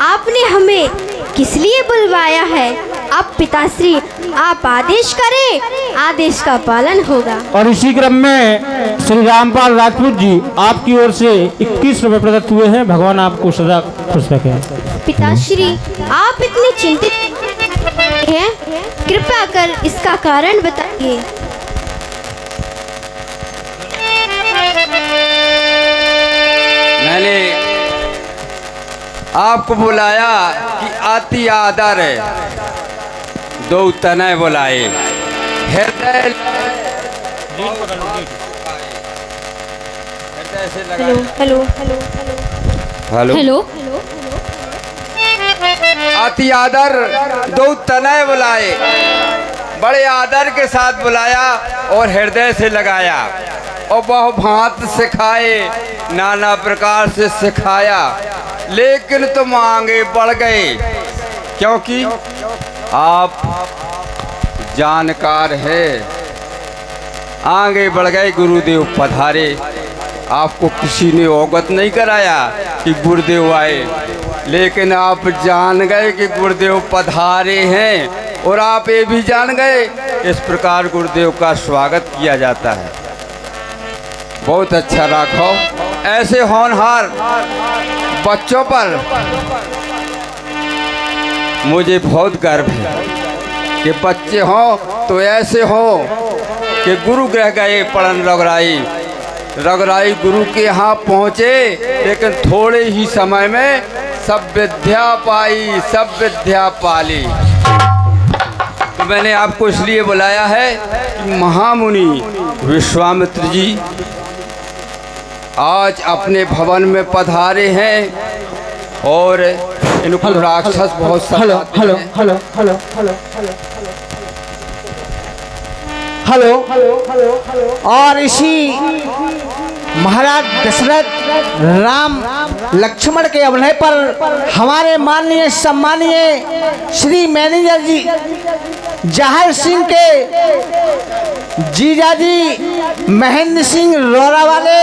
आपने हमें किस लिए बुलवाया है? अब पिताश्री आप आदेश करें, आदेश का पालन होगा। और इसी क्रम में श्री रामपाल राजपूत जी आपकी ओर से 21 रुपये प्रदत्त हुए हैं। भगवान आपको सदा खुश रखे। पिताश्री, आप इतने चिंतित हैं, कृपया कर इसका कारण बताइए। मैंने आपको बुलाया कि अति आदर दो तनय बुलाए, हृदय से लगा। Hello hello hello hello. अति आदर दो तनय बुलाए, बड़े आदर के साथ बुलाया और हृदय से लगाया और बहु भांत सिखाए, नाना प्रकार से सिखाया, लेकिन तुम आगे बढ़ गए क्योंकि आप जानकार है। आगे बढ़ गए, गुरुदेव पधारे। आपको किसी ने अवगत नहीं कराया कि गुरुदेव आए, लेकिन आप जान गए कि गुरुदेव पधारे हैं और आप ये भी जान गए इस प्रकार गुरुदेव का स्वागत किया जाता है। बहुत अच्छा राखो। ऐसे होनहार बच्चों पर मुझे बहुत गर्व है कि बच्चे हों तो ऐसे हो कि गुरु ग्रह गए पढ़न रगराई गुरु के यहाँ पहुँचे, लेकिन थोड़े ही समय में सब विद्या पाई, सब विद्या पाली। तो मैंने आपको इसलिए बुलाया है कि महामुनि विश्वामित्र जी आज अपने भवन में पधारे हैं और इनको राक्षस बहुत hello hello hello hello hello hello. और इसी महाराज दशरथ राम लक्ष्मण के अभिनय पर हमारे माननीय सम्मानीय श्री मैनेजर जी जहार सिंह के जीजा जी महेंद्र सिंह रोरा वाले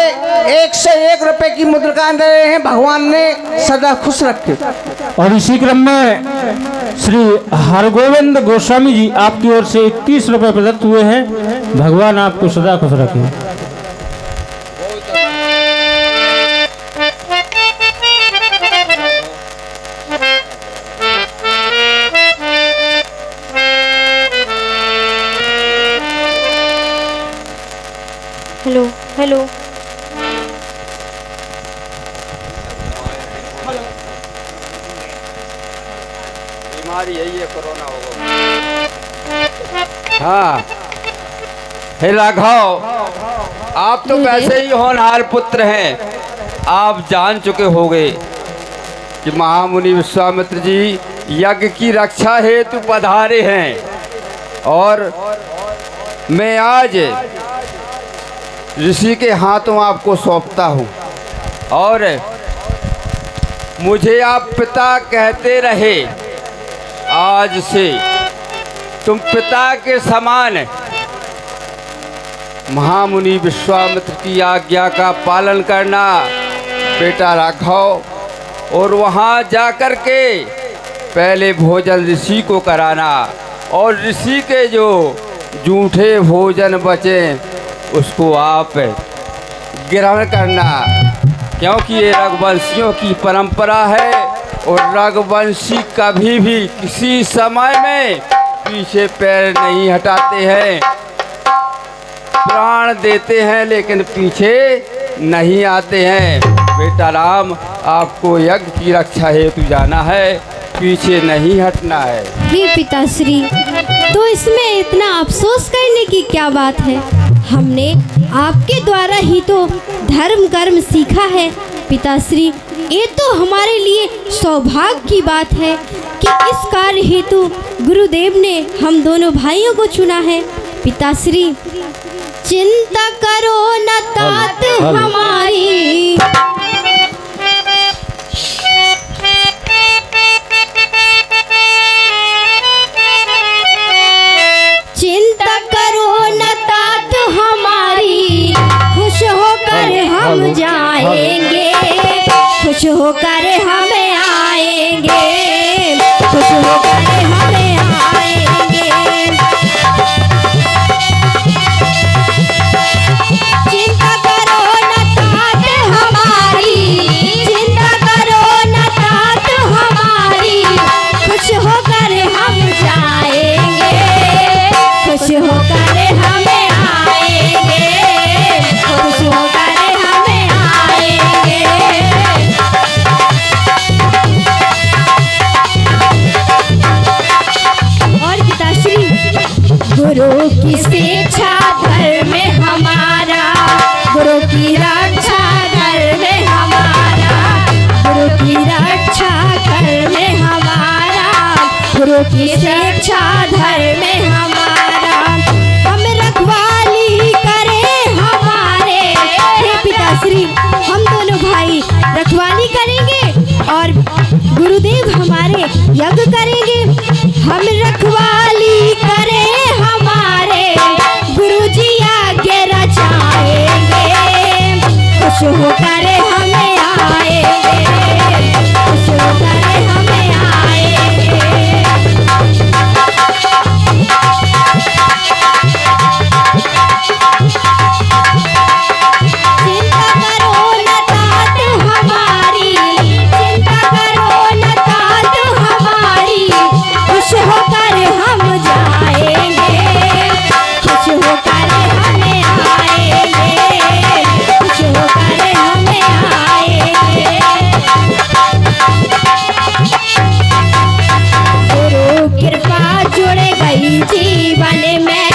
101 रुपए की मुद्रिका दे रहे हैं। भगवान ने सदा खुश रखे। और इसी क्रम में श्री हरगोविंद गोस्वामी जी आपकी ओर से 31 रुपये प्रदत्त हुए हैं। भगवान आपको सदा खुश रखे। Hello hello. बीमारी यही है, कोरोना होगा। हाँ, हे राघव, आप तो वैसे ही होनहार पुत्र हैं। आप जान चुके होंगे कि महामुनि विश्वामित्र जी यज्ञ की रक्षा हेतु पधारे हैं और मैं आज ऋषि के हाथों आपको सौंपता हूँ। और मुझे आप पिता कहते रहे, आज से तुम पिता के समान महामुनि विश्वामित्र की आज्ञा का पालन करना। बेटा राघव, और वहाँ जाकर के पहले भोजन ऋषि को कराना, और ऋषि के जो जूठे भोजन बचे उसको आप ग्रहण करना, क्योंकि ये रघुवंशियों की परंपरा है। और रघुवंशी कभी भी किसी समय में पीछे पैर नहीं हटाते हैं, प्राण देते हैं लेकिन पीछे नहीं आते हैं। बेटा राम, आपको यज्ञ की रक्षा हेतु जाना है, पीछे नहीं हटना है। हे पिताश्री, तो इसमें इतना अफसोस करने की क्या बात है? हमने आपके द्वारा ही तो धर्म कर्म सीखा है पिताश्री। ये तो हमारे लिए सौभाग्य की बात है कि इस कार्य हेतु गुरुदेव ने हम दोनों भाइयों को चुना है। पिताश्री, चिंता करो न तात हमारी, चिंता करो न तात हमारी, खुश होकर हम जाएंगे, खुश होकर हमें आएंगे, खुश होकर हमें आएंगे। चिंता करो न तात हमारी, चिंता करो न तात हमारी, खुश होकर हम जाएंगे, खुश होकर हमें आएंगे, खुश होकर हमें आएंगे। और पिताश्री, गुरु की शिक्षा धर्म में हमारा, गुरु की रक्षा धर्म में हमारा, गुरु की रक्षा धर्म में हमारा, गुरु की शिक्षा धर्म में हमारा। हम रखवाली करें हमारे, हे पिताश्री, हम दोनों भाई रखवाली करेंगे और गुरुदेव हमारे यज्ञ करेंगे। हम रखवाली करें हमारे, गुरुजी आगे रचाएंगे, खुश होकर हमें आएंगे, खुश होकर हमें आएंगे। चिंता करो न तात हमारी, चिंता करो न तात हमारी, खुश होकर हम जाएंगे, खुश होकर हमें आएंगे, खुश होकर हमें आएंगे। गुरु कृपा जुड़ गई जीवन में,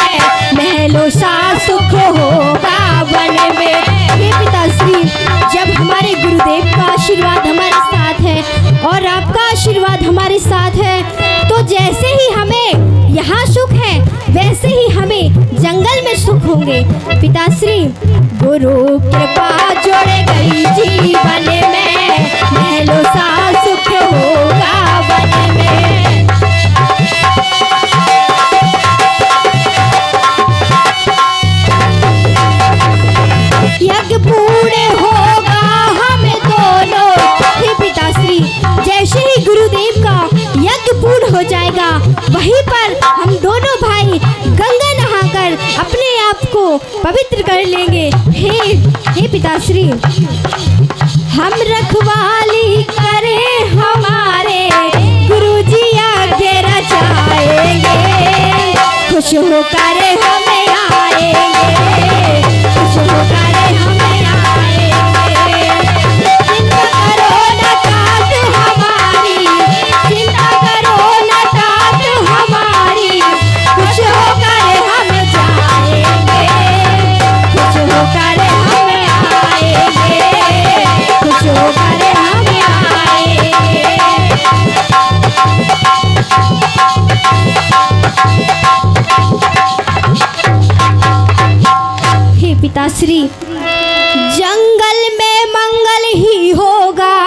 महलों सा सुख होगा वन में। हे पिताश्री, जब हमारे गुरुदेव का आशीर्वाद हमारे साथ है और आपका आशीर्वाद हमारे साथ है, तो जैसे ही हमें यहाँ सुख है वैसे ही हमें जंगल में सुख होंगे। पिताश्री, गुरु कृपा जुड़ गई जीवन में, महलों सा सुख होगा वन में। यज्ञ पूर्ण होगा हमें दोनों। हे पिताश्री, जैसे ही गुरुदेव का यज्ञ पूर्ण हो जाएगा, वहीं पर हम दोनों भाई गंगा नहाकर अपने आप को पवित्र कर लेंगे। हे पिताश्री, हम रखवाली करें हमारे, गुरुजी आगे रचाएंगे, खुश होकर हमें आएंगे, खुश होकर हमें आएंगे। चिंता करो न तात हमारी, चिंता करो न तात हमारी, खुश होकर हम जाएंगे, खुश होकर हमें आएंगे, खुश होकर हमें आएंगे। पिताश्री, जंगल में मंगल ही होगा,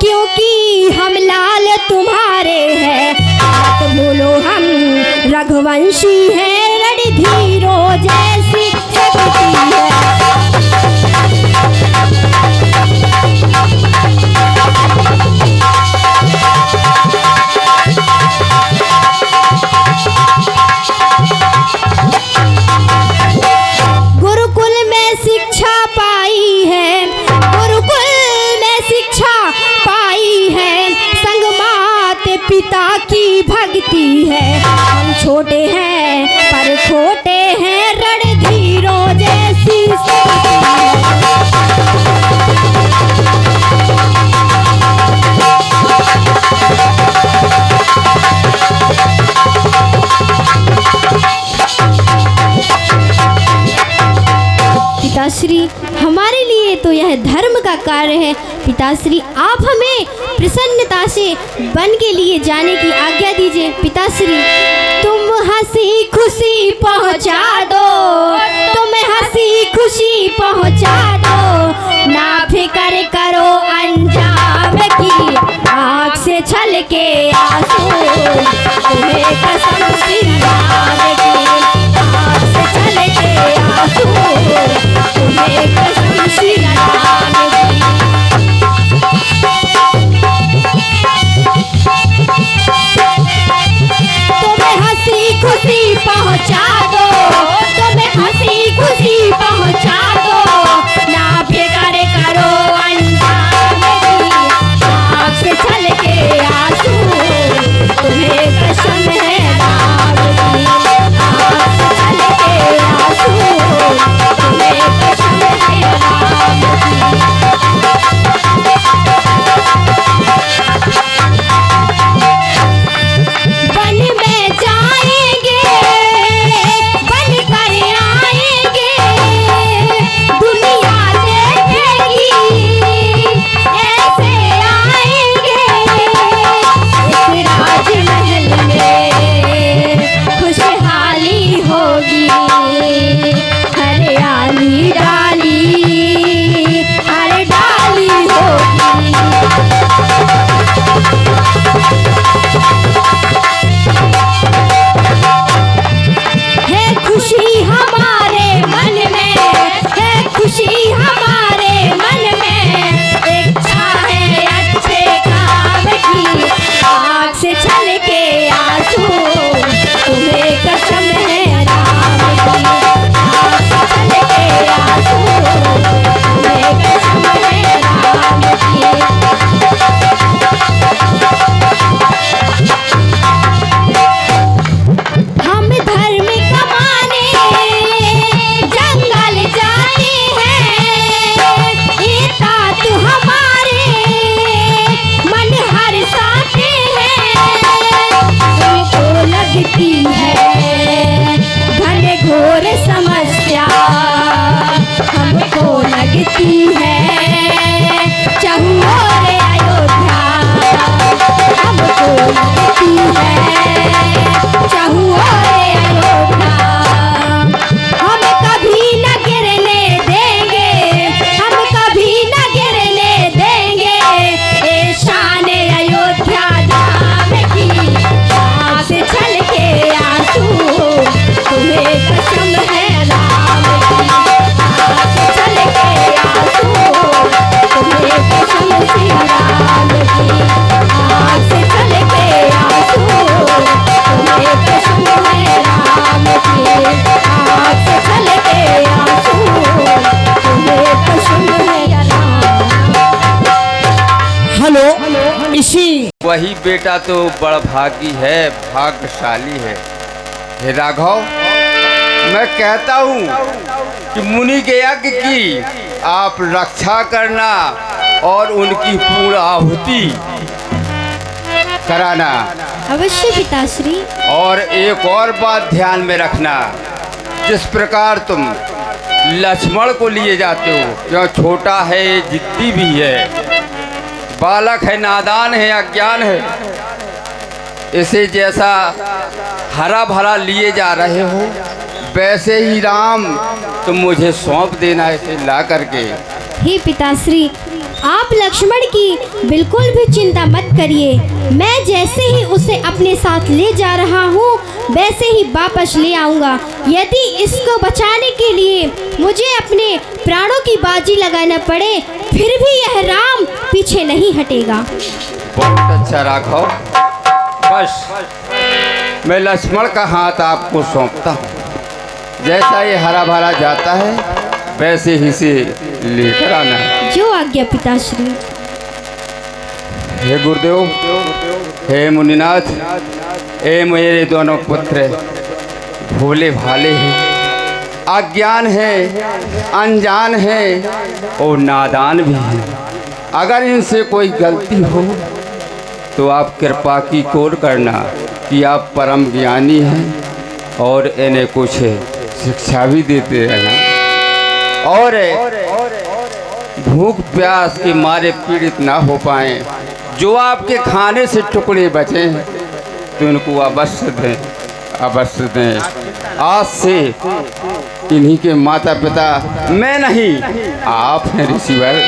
क्योंकि हम लाल तुम्हारे हैं। बात बोलो हम रघुवंशी हैं, रणधीरों जैसी शक्ति है। गुरुकुल में शिक्षा पाई है, गुरुकुल में शिक्षा पाई है, संग माते पिता की भक्ति है। हम छोटे हैं पर खोटे हैं, रणधीरों जैसी शक्ति है। पिताश्री, हमारे लिए तो यह धर्म का कार्य है। पिताश्री, आप हमें प्रसन्नता से वन के लिए जाने की आज्ञा दीजिए। पिताश्री, तुम हंसी खुशी पहुंचा दो, तुम हंसी खुशी पहुंचा दो, ना फिक्र करो अंजाम की, आँख से छलके आंसू, तुम्हें कसम श्री राम की, आँख से छलके आंसू, तुम्हें कसम श्री राम की। तुम्हें हंसी खुशी पहुंचा दो, तुम्हें हंसी खुशी पहुंचा दो, ना फिक्र करो अंजाम की, आँख से छलके आंसू, तुम्हें कसम है राम की, आँख से छलके आंसू, तुम्हें कसम है राम की। वन में जाएंगे, बन कर आएंगे, दुनिया देखेगी, ऐसे आएंगे। इस राजमहल में खुशहाली होगी, हरियाली डाली, हर डाली होगी। है खुशी हमारे मन में, है खुशी हमारे मन में, इच्छा है अच्छे काम की, आँख से छलके आंसू, तुम्हें कसम है राम की, आँख से छलके आंसू, तुम्हें कसम है राम की। हम धर्म कमाने जंगल जाते हैं, ये तात हमारे मन हर्षाते हैं। तुमको लगती है घनघोर समस्या, हमको लगती है चहुओर अयोध्या, हमको लगती है चहुओर अयोध्या। हम कभी न गिरने देंगे, हम कभी न गिरने देंगे, ए शान अयोध्या धाम की, आँख से छलके आंसू, तुम्हें कसम है राम की, आँख से छलके आंसू, तुम्हें कसम श्री राम की, आँख से छलके आंसू, तुम्हें कसम है राम की, आँख से छलके आंसू, तुम्हें कसम है राम। हेलो, इसी वही बेटा तो बड़ भागी है, भाग्यशाली है। हे राघव, मैं कहता हूँ कि मुनि के यज्ञ की आप रक्षा करना और उनकी पूर्ण आहुति कराना। अवश्य पिताश्री। और एक और बात ध्यान में रखना, जिस प्रकार तुम लक्ष्मण को लिए जाते हो, जो छोटा है, जिद्दी भी है, बालक है, नादान है, अज्ञान है, इसे जैसा हरा भरा लिए जा रहे हो, वैसे ही राम तुम मुझे सौंप देना इसे ला करके। हे पिताश्री, आप लक्ष्मण की बिल्कुल भी चिंता मत करिए। मैं जैसे ही उसे अपने साथ ले जा रहा हूँ वैसे ही वापस ले आऊँगा। यदि इसको बचाने के लिए मुझे अपने प्राणों की बाजी लगाना पड़े फिर भी यह राम पीछे नहीं हटेगा। बहुत अच्छा राघव, बस मैं लक्ष्मण का हाथ आपको सौंपता हूँ। जैसा ये हरा भरा जाता है वैसे ही से लेकर आना है। जो आज्ञा पिताश्री। हे गुरुदेव, हे मुनिनाथ, हे मेरे दोनों पुत्र भोले भाले हैं, अज्ञान है, अनजान है और नादान भी है। अगर इनसे कोई गलती हो तो आप कृपा की कोर करना कि आप परम ज्ञानी हैं और इन्हें कुछ शिक्षा भी देते रहना और भूख प्यास के मारे पीड़ित ना हो पाएं। जो आपके खाने से टुकड़े बचे तो इनको अवश्य दें, अवश्य दें। आज से इन्हीं के माता पिता मैं नहीं, आप हैं ऋषिवर,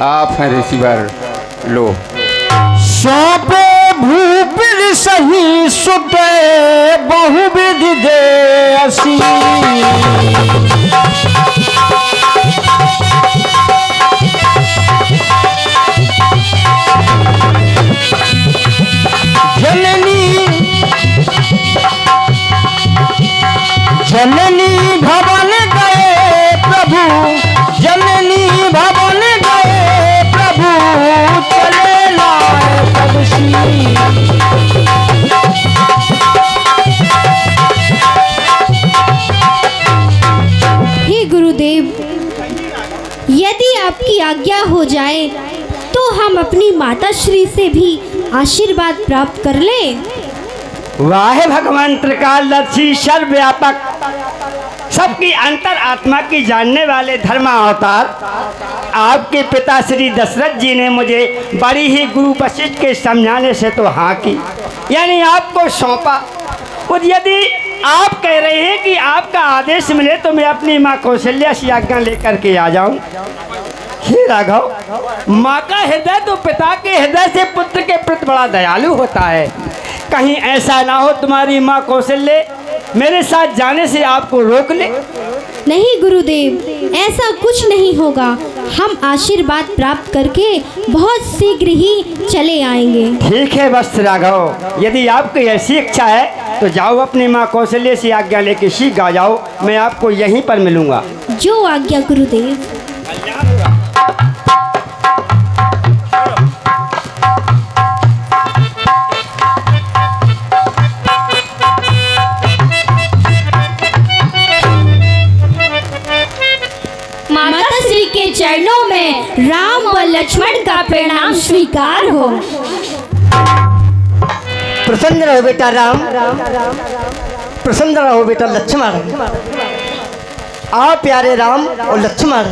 आप हैं ऋषिवर। लो सौंपे भूप सही सुते बहुविध दे असी। जननी भवन गए प्रभु, जननी भवन गए प्रभु, चले लाए तब सी। हे गुरुदेव, यदि आपकी आज्ञा हो जाए तो हम अपनी माता श्री से भी आशीर्वाद प्राप्त कर लें। वाहे भगवान त्रिकालदर्शी सर्वव्यापक सबकी अंतर आत्मा की जानने वाले धर्मा अवतार, आपके पिता श्री दशरथ जी ने मुझे बड़ी ही गुरु वशिष्ठ के समझाने से तो हाँ की, यानी आपको सौंपा। और यदि आप कह रहे हैं कि आपका आदेश मिले तो मैं अपनी माँ कौशल्या से आज्ञा लेकर के आ जाऊं। हे राघव, माँ का हृदय तो पिता के हृदय से पुत्र के प्रति बड़ा दयालु होता है। कहीं ऐसा ना हो तुम्हारी माँ कौशल्य मेरे साथ जाने से आपको रोक ले। नहीं गुरुदेव, ऐसा कुछ नहीं होगा। हम आशीर्वाद प्राप्त करके बहुत शीघ्र ही चले आएंगे। ठीक है बस राघव, यदि आपकी ऐसी इच्छा है तो जाओ अपनी माँ कौशल्य से आज्ञा लेके शीघ्र आ जाओ। मैं आपको यहीं पर मिलूंगा। जो आज्ञा गुरुदेव। माता श्री के चरणों में राम व लक्ष्मण का प्रणाम स्वीकार हो। प्रसन्न रहो बेटा राम, प्रसन्न रहो बेटा लक्ष्मण। आओ प्यारे राम और लक्ष्मण,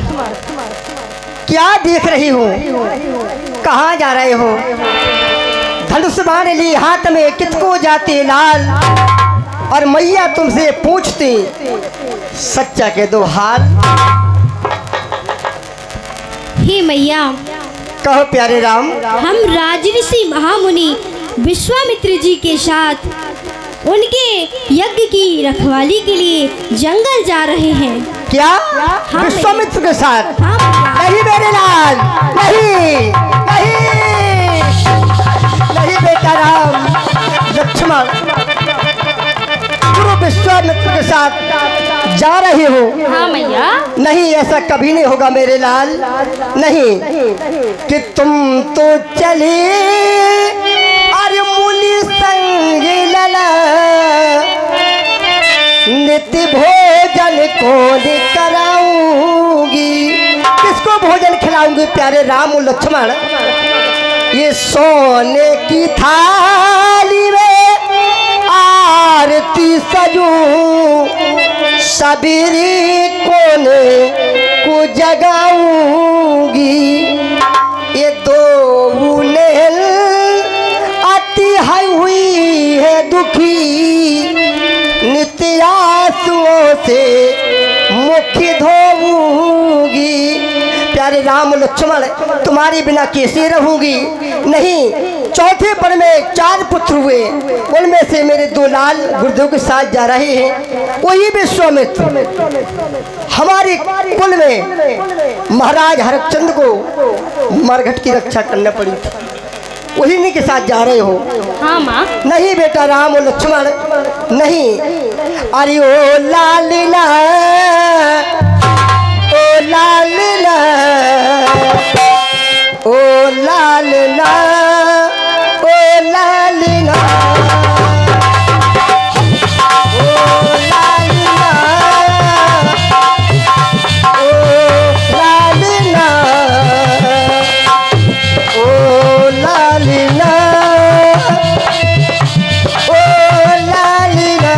क्या देख रही हो, कहाँ जा रहे हो? धनुष बाण ली हाथ में किसको जाते लाल, और मैया तुमसे पूछते सच्चा के दो हाल। हे मैया, कहो प्यारे राम। हम राजऋषि महामुनि विश्वामित्र जी के साथ उनके यज्ञ की रखवाली के लिए जंगल जा रहे हैं। क्या हाँ विश्वामित्र के साथ? हाँ मैया। नहीं मेरे लाल, नहीं नहीं नहीं बेटा राम लक्ष्मण, गुरु विश्वामित्र के साथ जा रहे हो? हाँ मैया। नहीं, ऐसा कभी नहीं होगा मेरे लाल, नहीं। कि तुम तो चले अरे मुनि संग लला, नित्य भोजन कौन कराऊंगी? किसको भोजन खिलाऊंगी प्यारे राम और लक्ष्मण? ये सोने की थाली में आरती सजूं, सबेरे कोने को जगाऊंगी। ये दो नैन अति हुई है दुखी, नित्य आंसुओं धोऊंगी। प्यारे राम लक्ष्मण तुम्हारी बिना कैसे रहूंगी। नहीं, चौथे पर में 4 पुत्र हुए, उनमें से मेरे 2 लाल गुरुदेव के साथ जा रहे हैं। वही विश्वामित्र हमारे कुल में महाराज हरिश्चंद्र को मरघट की रक्षा करना पड़ी थी, वही नहीं के साथ जा रहे हो। हाँ माँ। नहीं बेटा राम और लक्ष्मण नहीं। अरे ओ लालिला, ओ लालिला, ओ लालिला, ओ लालिला, ओ लालिला, ओ लालिला, ओ लालिला, ओ लालिला,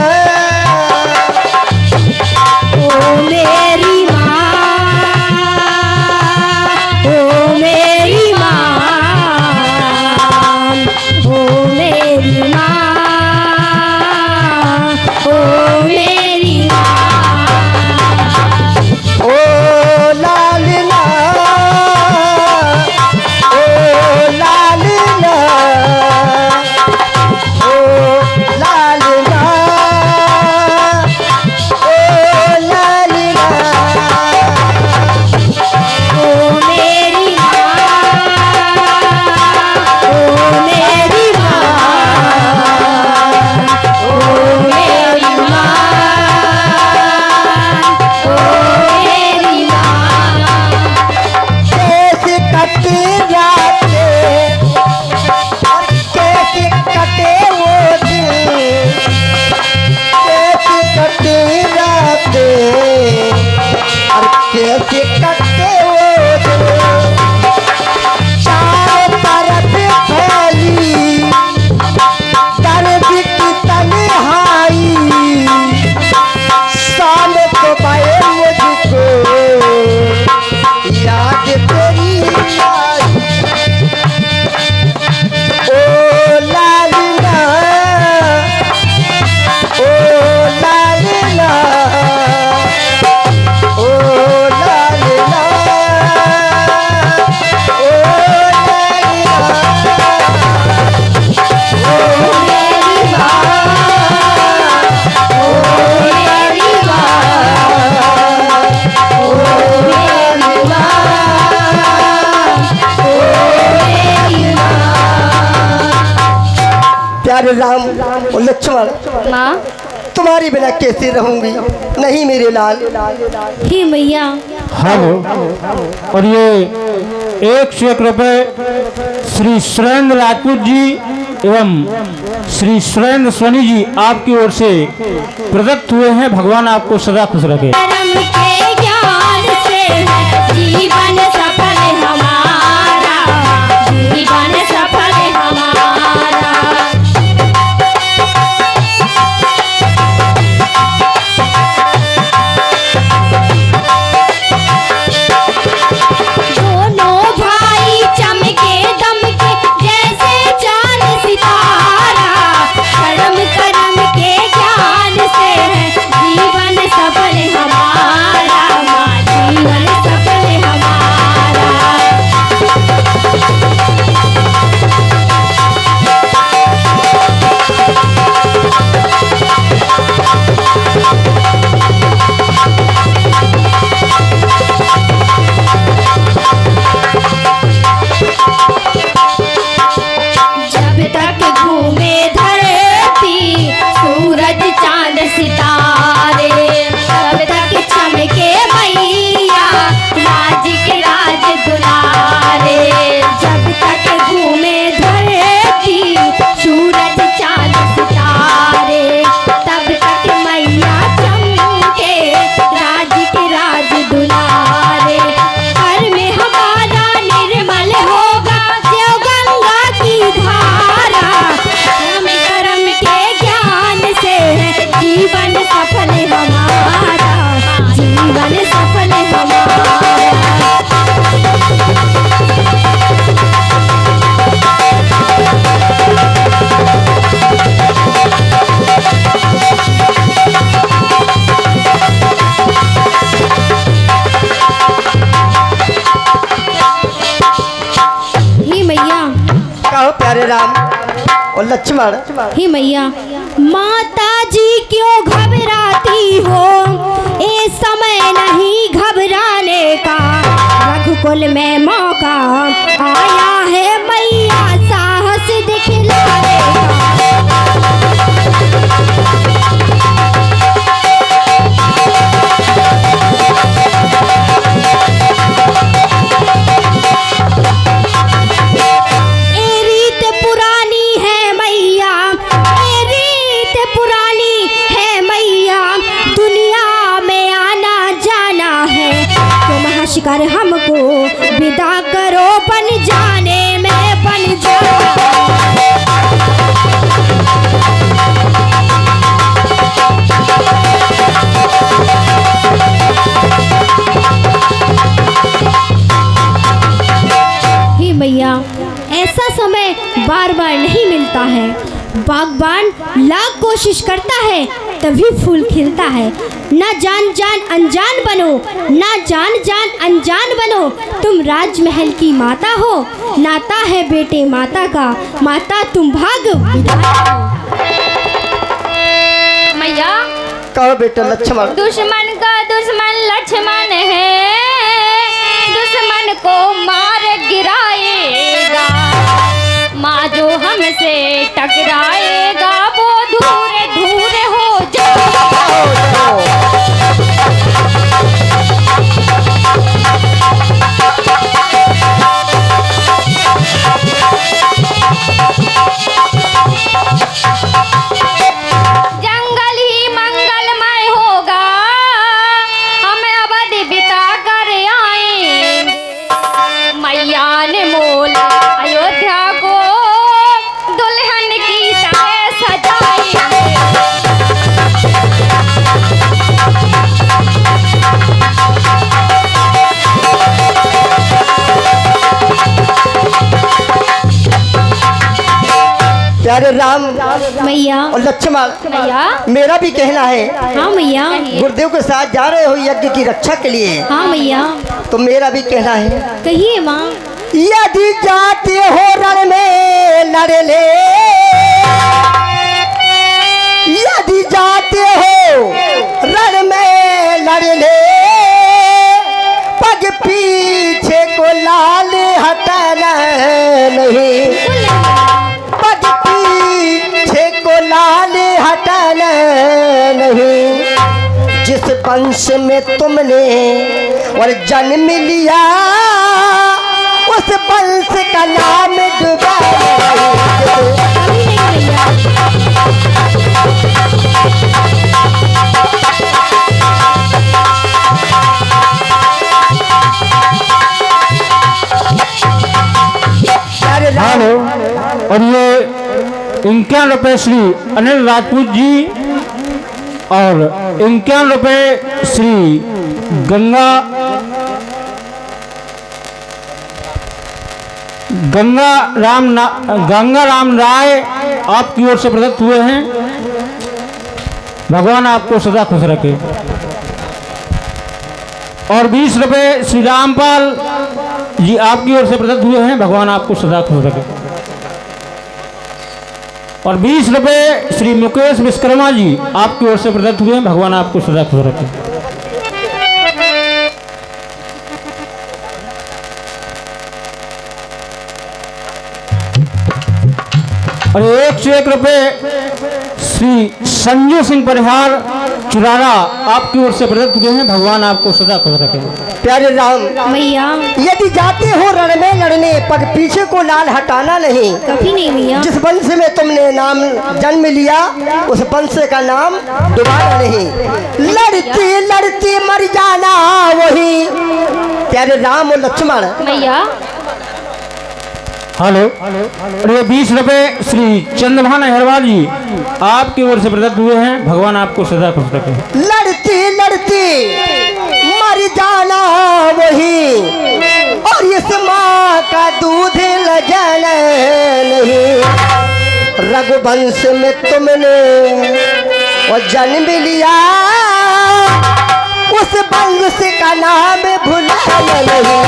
ओ मेरी माँ, ओ मेरी माँ, ओ मेरी माँ, ओ मेरी माँ। ओ लालिला, ओ लालिला, ओ लालिला, ओ लालिला, ओ मेरी माँ, ओ मेरी माँ, ओ मेरी माँ, ओ मेरी माँ। कैसे कटी रातें और कैसे कटे वो दिन, कैसे कटी रातें और कैसे कटे वो दिन। चारों तरफ फैली दर्द की तन्हाई, शाम को पाए मुझको याद तेरी आई। ओ लालिला, ओ लालिला, ओ लालिला, ओ लालिला, ओ मेरी माँ, ओ मेरी माँ, ओ मेरी माँ, ओ मेरी माँ। प्यारे राम और लक्ष्मण माँ। तुम्हारी बिना कैसे रहूंगी। नहीं मेरे लाल। ही मैया। हेलो। और ये 101 रुपए श्री सुरेंद्र राजपूत जी एवं श्री सुरेंद्र सोनी जी आपकी ओर से प्रदत्त हुए हैं। भगवान आपको सदा खुश रखे। कर्म के ज्ञान से जीवन सफल हमारा, जीवन सफल हमारा। दोनों भाई चमके दमके जैसे चांद सितारा, कर्म कर्म के ज्ञान से जीवन सफल हमारा। प्यारे राम और लक्ष्मण, हे मैया, माता जी क्यों घबराती हो, ये समय नहीं घबराने का, रघुकुल में मौका आया है मैया साहस दिखलाने का। शिकार हमको विदा करो, बन जाने में बन जाना। हे मैया, ऐसा समय बार बार नहीं मिलता है। बागबान लाख कोशिश करता है तभी फूल खिलता है। ना जान जान अनजान बनो, ना जान जान अनजान बनो, तुम राजमहल की माता हो, नाता है बेटे माता का, माता तुम भाग विधाता हो। मैया, कहो बेटा लक्ष्मण। दुश्मन का दुश्मन लक्ष्मण है, दुश्मन को मार गिराएगा, माँ जो हमसे टकराएगा वो दूर दूर हो जाएगा। जंगल ही मंगलमय होगा, हम अवधि बिता कर आए, मैया ने मोल अयोध्या को दुल्हन की तरह सजाई। प्यारे राम मैया, और लक्ष्मण, मैया, मेरा भी कहना है, हाँ मैया, गुरुदेव के साथ जा रहे हो यज्ञ की रक्षा के लिए, हाँ मैया, तो मेरा भी कहना है, कहिए माँ। यदि जाते हो रण में लड़ ले, यदि जाते हो रण में लड़ ले, पग पीछे को लाल हटाना नहीं, पग पीछे को लाल हटाना नहीं, जिस वंश में तुमने और जन्म लिया उस वंश का नाम डुबाया। हेलो, और ये 51 रुपये श्री अनिल राजपूत जी और 51 रुपये श्री गंगा राम राय आपकी ओर से प्रदत्त हुए हैं। भगवान आपको सदा खुश रखे। और 20 रुपये श्री रामपाल जी आपकी ओर से प्रदत्त हुए हैं। भगवान आपको सदा खुश रखे। और 20 रुपये श्री मुकेश विश्वकर्मा जी आपकी ओर से प्रदत्त हुए हैं। भगवान आपको सदा खुश रखे। और 101 रुपये श्री संजू सिंह परिहार चुरारा आपकी ओर से प्रदत्त हुए हैं। भगवान आपको सदा खुश रखे। प्यारे राम मैया, यदि जाते हो रण में लड़ने, पग पीछे को लाल हटाना नहीं। कभी नहीं मैया। जिस वंश में तुमने नाम जन्म लिया उस वंश का नाम दोबारा नहीं। लड़ते लड़ते मर जाना वही। प्यारे राम और लक्ष्मण। मैया, हेलो, और ये 20 रुपये श्री चंद्रभान अहरवाल जी आपकी ओर से प्रदत्त हुए हैं। भगवान आपको सदा खुश रखे। लड़ते लड़ते मर जाना वही, और इस माँ का दूध ल जाना नहीं। रघुवंश में तुमने और जन्म लिया उस वंश का नाम भुलाना नहीं।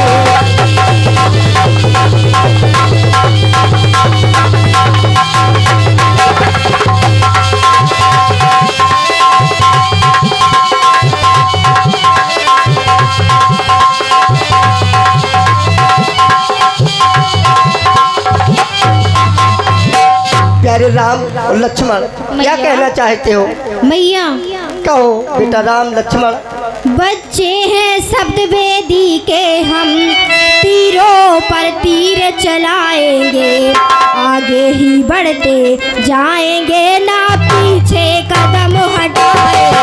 अरे राम और लक्ष्मण क्या मैया। कहना चाहते हो? मैया कहो बेटा राम लक्ष्मण। बच्चे हैं शब्द वेदी के हम तीरों पर तीर चलाएंगे, आगे ही बढ़ते जाएंगे ना पीछे कदम हटाएंगे।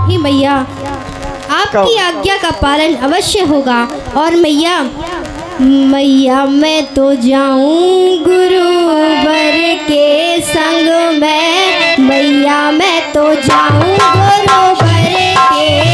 ही मैया आपकी आज्ञा का पालन अवश्य होगा। और मैया मैं तो जाऊं गुरुवर के संग में, मैया मैं तो जाऊं गुरुवर के